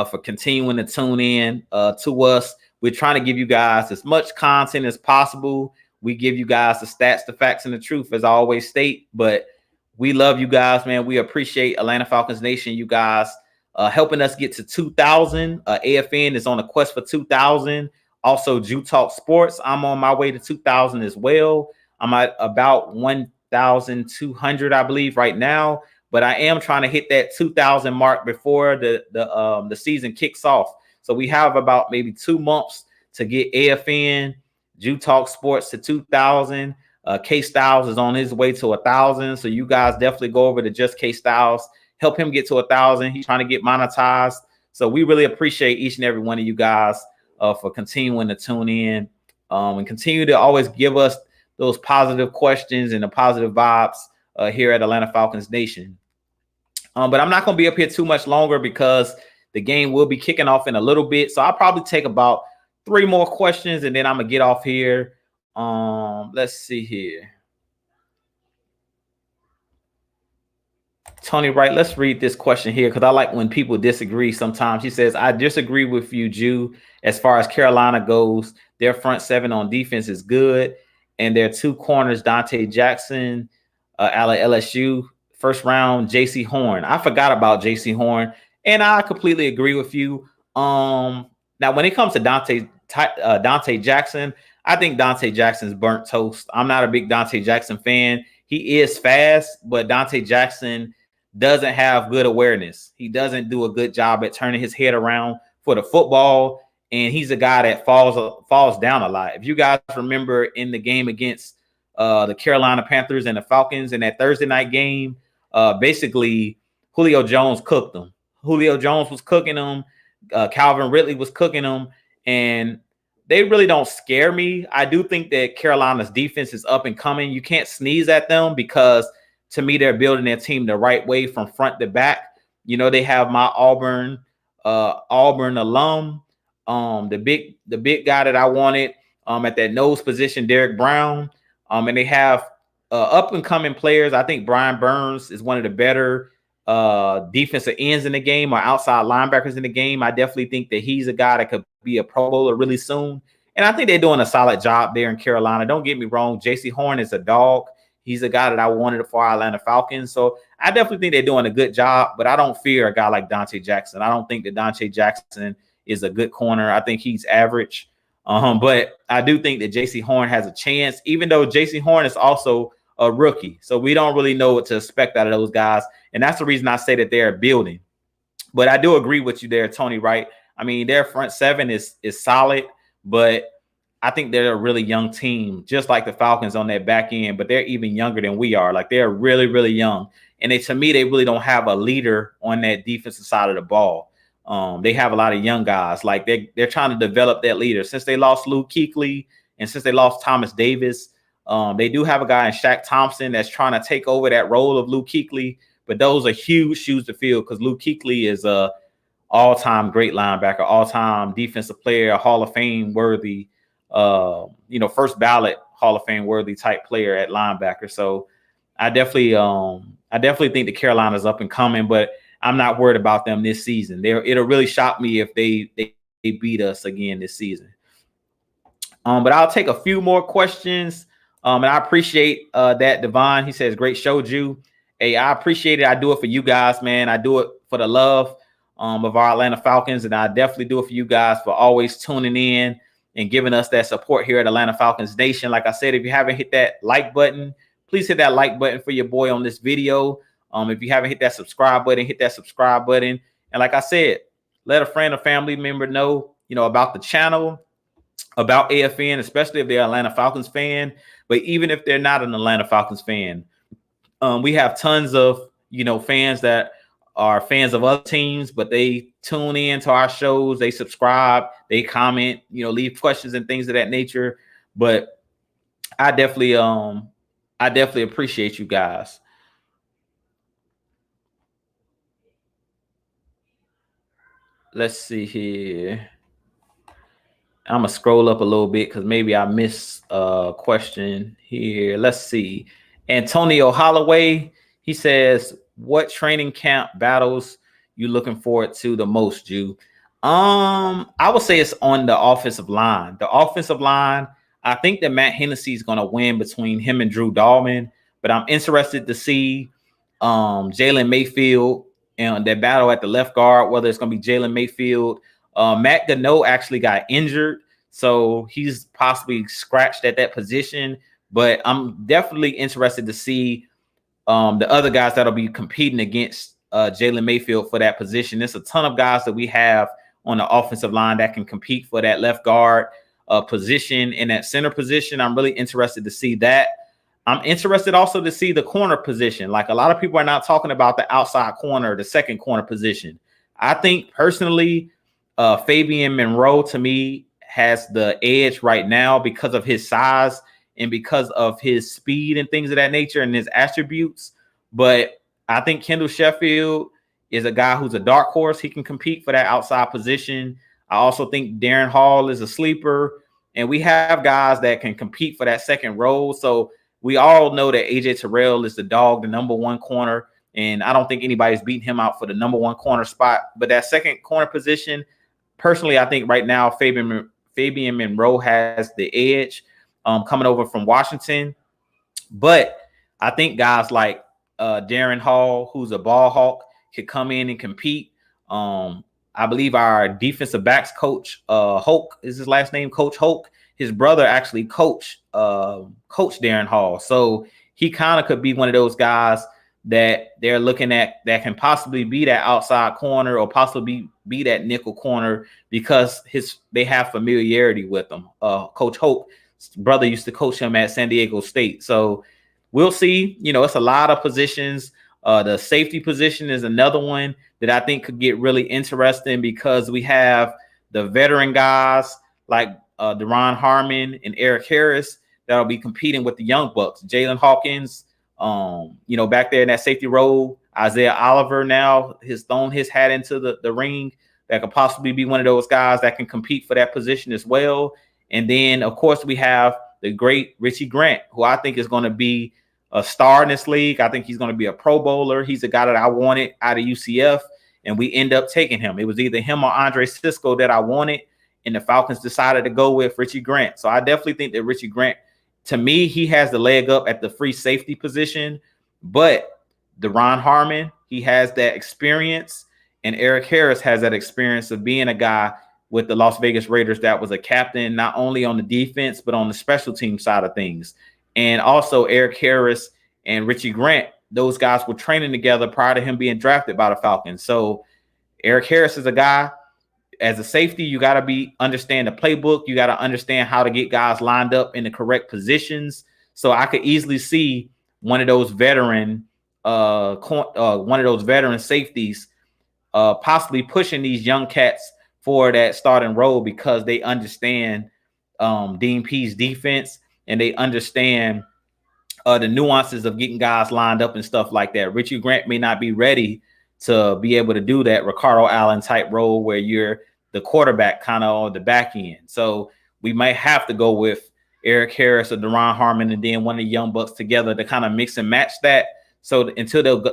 for continuing to tune in to us. We're trying to give you guys as much content as possible. We give you guys the stats, the facts, and the truth, as I always state. But we love you guys, man. We appreciate Atlanta Falcons Nation, you guys, helping us get to 2,000. AFN is on a quest for 2,000. Also, Jew Talk Sports, I'm on my way to 2,000 as well. I'm at about 1,200, I believe, right now. But I am trying to hit that 2,000 mark before the season kicks off. So we have about maybe 2 months to get AFN, Jew Talk Sports to 2,000. K Styles is on his way to 1,000. So you guys definitely go over to Just K Styles, help him get to 1,000. He's trying to get monetized. So we really appreciate each and every one of you guys for continuing to tune in and continue to always give us those positive questions and the positive vibes here at Atlanta Falcons Nation. But I'm not going to be up here too much longer because the game will be kicking off in a little bit. So I'll probably take about 3 more questions and then I'm going to get off here. Let's see here. Tony Wright, let's read this question here because I like when people disagree sometimes. He says, I disagree with you, Jew. As far as Carolina goes, their front 7 on defense is good. And their 2 corners, Dante Jackson, out of LSU, first round, J.C. Horn. I forgot about J.C. Horn, and I completely agree with you. Now, when it comes to Dante Jackson, I think Dante Jackson's burnt toast. I'm not a big Dante Jackson fan. He is fast, but Dante Jackson doesn't have good awareness. He doesn't do a good job at turning his head around for the football, and he's a guy that falls down a lot. If you guys remember in the game against the Carolina Panthers and the Falcons in that Thursday night game, basically Julio Jones cooked them. Julio Jones was cooking them. Calvin Ridley was cooking them, and they really don't scare me. I do think that Carolina's defense is up and coming. You can't sneeze at them because to me, they're building their team the right way from front to back. You know, they have my Auburn alum, the big guy that I wanted at that nose position, Derek Brown. And they have up and coming players. I think Brian Burns is one of the better defensive ends in the game or outside linebackers in the game. I definitely think that he's a guy that could be a Pro Bowler really soon. And I think they're doing a solid job there in Carolina. Don't get me wrong. J.C. Horn is a dog. He's a guy that I wanted for our Atlanta Falcons. So I definitely think they're doing a good job, but I don't fear a guy like Dante Jackson. I don't think that Dante Jackson is a good corner. I think he's average. But I do think that J.C. Horn has a chance, even though J.C. Horn is also a rookie. So we don't really know what to expect out of those guys. And that's the reason I say that they're building. But I do agree with you there, Tony, right? I mean, their front 7 is solid, but I think they're a really young team, just like the Falcons on that back end, but they're even younger than we are. Like, they're really, really young. And to me, they really don't have a leader on that defensive side of the ball. They have a lot of young guys. Like, they're trying to develop that leader. Since they lost Luke Kuechly and since they lost Thomas Davis, they do have a guy in Shaq Thompson that's trying to take over that role of Luke Kuechly. But those are huge shoes to fill because Luke Kuechly is a all-time great linebacker, all-time defensive player, Hall of Fame worthy, first ballot Hall of Fame worthy type player at linebacker. So I definitely think that Carolina's up and coming, but I'm not worried about them this season. It'll really shock me if they beat us again this season. But I'll take a few more questions. And I appreciate that, Devon. He says, great show, Jew. Hey, I appreciate it. I do it for you guys, man. I do it for the love of our Atlanta Falcons, and I definitely do it for you guys for always tuning in and giving us that support here at Atlanta Falcons Nation. Like I said, if you haven't hit that like button, please hit that like button for your boy on this video. If you haven't hit that subscribe button, hit that subscribe button. And like I said, let a friend or family member know, about the channel, about AFN, especially if they're an Atlanta Falcons fan. But even if they're not an Atlanta Falcons fan, we have tons of, fans that are fans of other teams, but they tune in to our shows, they subscribe, they comment, leave questions and things of that nature. But I definitely appreciate you guys. Let's see here. I'm gonna scroll up a little bit because maybe I missed a question here. Let's see. Antonio Holloway, he says, what training camp battles you looking forward to the most, Jew? I would say it's on the offensive line. The offensive line, I think that Matt Hennessy is gonna win between him and Drew Dahlman, but I'm interested to see Jalen Mayfield and that battle at the left guard, whether it's gonna be Jalen Mayfield. Matt Gano actually got injured, so he's possibly scratched at that position. But I'm definitely interested to see the other guys that'll be competing against Jalen Mayfield for that position. There's a ton of guys that we have on the offensive line that can compete for that left guard position and that center position. I'm really interested to see that. I'm interested also to see the corner position. Like, a lot of people are not talking about the outside corner, the second corner position. I think personally, Fabian Monroe to me has the edge right now because of his size and because of his speed and things of that nature and his attributes. But I think Kendall Sheffield is a guy who's a dark horse. He can compete for that outside position. I also think Darren Hall is a sleeper, and we have guys that can compete for that second role. So we all know that AJ Terrell is the dog, the number one corner, and I don't think anybody's beating him out for the number one corner spot. But that second corner position, personally, I think right now Fabian Monroe has the edge coming over from Washington. But I think guys like Darren Hall, who's a ball hawk, could come in and compete. I believe our defensive backs coach, Hulk is his last name, Coach Hulk. His brother actually coached Darren Hall. So he kind of could be one of those guys that they're looking at that can possibly be that outside corner or possibly be that nickel corner because they have familiarity with him. Coach Hope's brother used to coach him at San Diego State. So we'll see. It's a lot of positions. The safety position is another one that I think could get really interesting because we have the veteran guys like Deron Harmon and Eric Harris that'll be competing with the young bucks. Jalen Hawkins, back there in that safety role. Isaiah Oliver now has thrown his hat into the ring. That could possibly be one of those guys that can compete for that position as well. And then, of course, we have the great Richie Grant, who I think is going to be a star in this league. I think he's going to be a Pro Bowler. He's a guy that I wanted out of UCF, and we end up taking him. It was either him or Andre Cisco that I wanted, and the Falcons decided to go with Richie Grant. So I definitely think that Richie Grant, to me, he has the leg up at the free safety position. But Deron Harmon, he has that experience, and Eric Harris has that experience of being a guy with the Las Vegas Raiders that was a captain not only on the defense but on the special team side of things. And also Eric Harris and Richie Grant, those guys were training together prior to him being drafted by the Falcons. So Eric Harris is a guy, as a safety, you got to understand the playbook. You got to understand how to get guys lined up in the correct positions. So I could easily see one of those veteran safeties possibly pushing these young cats for that starting role because they understand Dean Pease defense and they understand the nuances of getting guys lined up and stuff like that. Richie Grant may not be ready to be able to do that Ricardo Allen type role where you're the quarterback kind of on the back end. So we might have to go with Eric Harris or Deron Harmon and then one of the young bucks together to kind of mix and match that. So until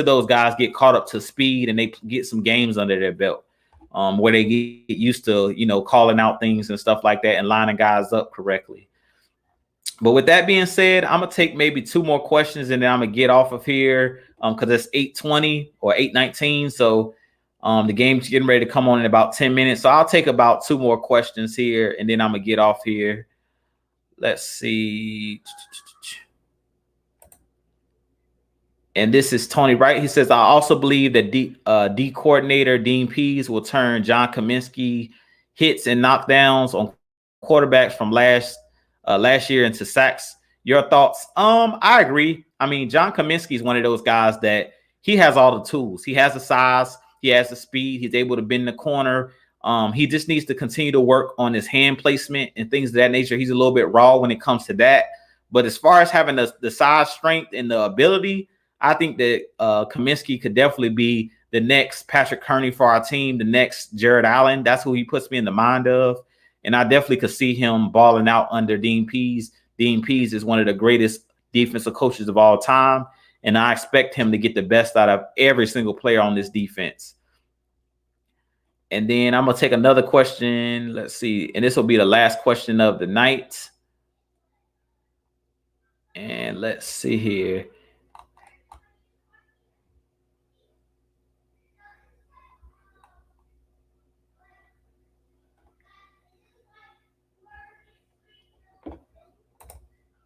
those guys get caught up to speed and they get some games under their belt, where they get used to, calling out things and stuff like that and lining guys up correctly. But with that being said, I'm gonna take maybe 2 more questions and then I'm gonna get off of here because it's 8:20 or 8:19. So the game's getting ready to come on in about 10 minutes. So I'll take about 2 more questions here and then I'm gonna get off here. Let's see. And this is Tony Wright. He says, I also believe that D coordinator Dean Pease will turn John Kaminsky hits and knockdowns on quarterbacks from last year into sacks. Your thoughts? I agree. I mean, John Kaminsky is one of those guys that he has all the tools. He has the size, he has the speed, he's able to bend the corner. He just needs to continue to work on his hand placement and things of that nature. He's a little bit raw when it comes to that. But as far as having the size, strength, and the ability, I think that Kaminsky could definitely be the next Patrick Kearney for our team, the next Jared Allen. That's who he puts me in the mind of. And I definitely could see him balling out under Dean Pease. Dean Pease is one of the greatest defensive coaches of all time. And I expect him to get the best out of every single player on this defense. And then I'm going to take another question. Let's see. And this will be the last question of the night. And let's see here.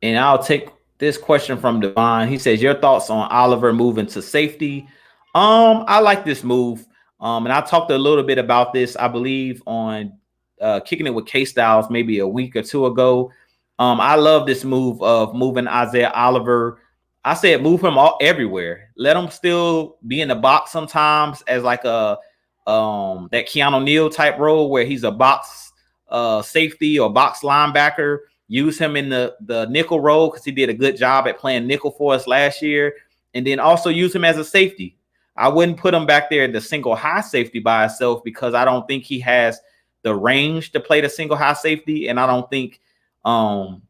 And I'll take this question from Devon. He says, your thoughts on Oliver moving to safety? I like this move. And I talked a little bit about this, I believe, on Kicking It with K-Styles maybe a week or two ago. I love this move of moving Isaiah Oliver. I said move him everywhere. Let him still be in the box sometimes as like a that Keanu Neal type role where he's a box safety or box linebacker. Use him in the nickel role because he did a good job at playing nickel for us last year. And then also use him as a safety. I wouldn't put him back there at the single high safety by himself because I don't think he has the range to play the single high safety. And I don't think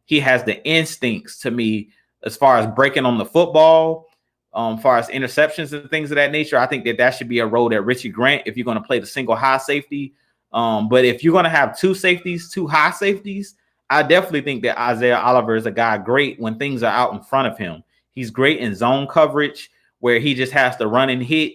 he has the instincts to me as far as breaking on the football, as far as interceptions and things of that nature. I think that should be a role that Richie Grant, if you're going to play the single high safety. But if you're going to have two high safeties, I definitely think that Isaiah Oliver is a guy great when things are out in front of him. He's great in zone coverage where he just has to run and hit.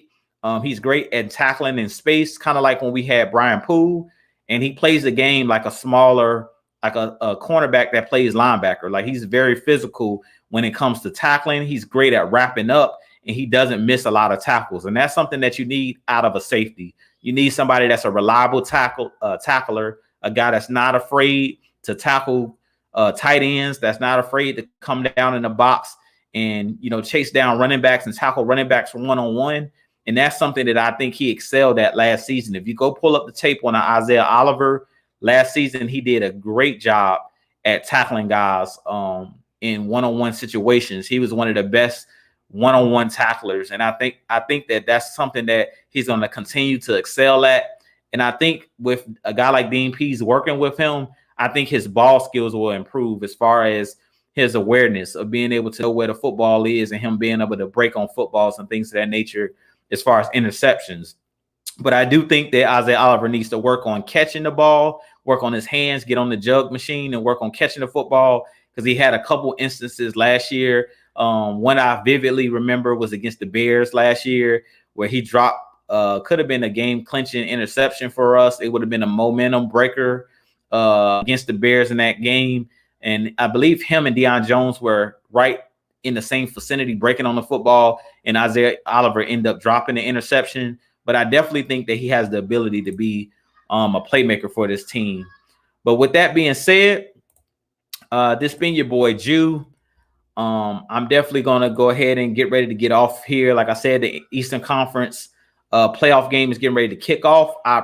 He's great at tackling in space, kind of like when we had Brian Poole, and he plays the game like a smaller, like a cornerback that plays linebacker. Like he's very physical when it comes to tackling. He's great at wrapping up, and he doesn't miss a lot of tackles. And that's something that you need out of a safety. You need somebody that's a reliable tackler, a guy that's not afraid to tackle tight ends, that's not afraid to come down in the box and, chase down running backs and tackle running backs one-on-one. And that's something that I think he excelled at last season. If you go pull up the tape on Isaiah Oliver last season, he did a great job at tackling guys in one-on-one situations. He was one of the best one-on-one tacklers. And I think that that's something that he's going to continue to excel at. And I think with a guy like Dean Pease working with him, I think his ball skills will improve as far as his awareness of being able to know where the football is and him being able to break on footballs and things of that nature as far as interceptions. But I do think that Isaiah Oliver needs to work on catching the ball, work on his hands, get on the jug machine and work on catching the football because he had a couple instances last year. One I vividly remember was against the Bears last year where he dropped, could have been a game clinching interception for us. It would have been a momentum breaker against the Bears in that game. And I believe him and Deion Jones were right in the same vicinity breaking on the football, and Isaiah Oliver ended up dropping the interception. But I definitely think that he has the ability to be a playmaker for this team. But with that being said, this being your boy Jew, I'm definitely going to go ahead and get ready to get off here. Like I said, the Eastern Conference playoff game is getting ready to kick off. I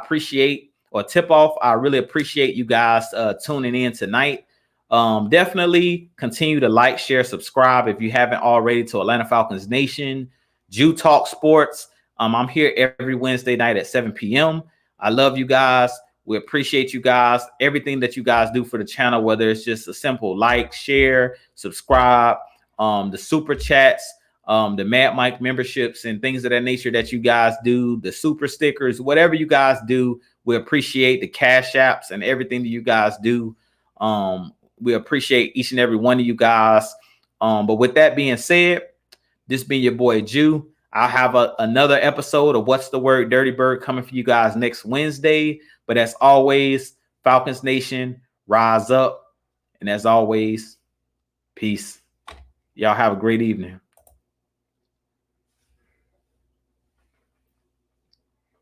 really appreciate you guys tuning in tonight. Definitely continue to like, share, subscribe if you haven't already to Atlanta Falcons Nation, Jew Talk Sports. I'm here every Wednesday night at 7 p.m. I love you guys. We appreciate you guys, everything that you guys do for the channel, whether it's just a simple like, share, subscribe, the super chats, the Mad Mike memberships and things of that nature that you guys do, the super stickers, whatever you guys do. We appreciate the cash apps and everything that you guys do. We appreciate each and every one of you guys. But with that being said, this being your boy Jew, I'll have another episode of What's the Word Dirty Bird coming for you guys next Wednesday. But as always, Falcons Nation, rise up. And as always, peace. Y'all have a great evening.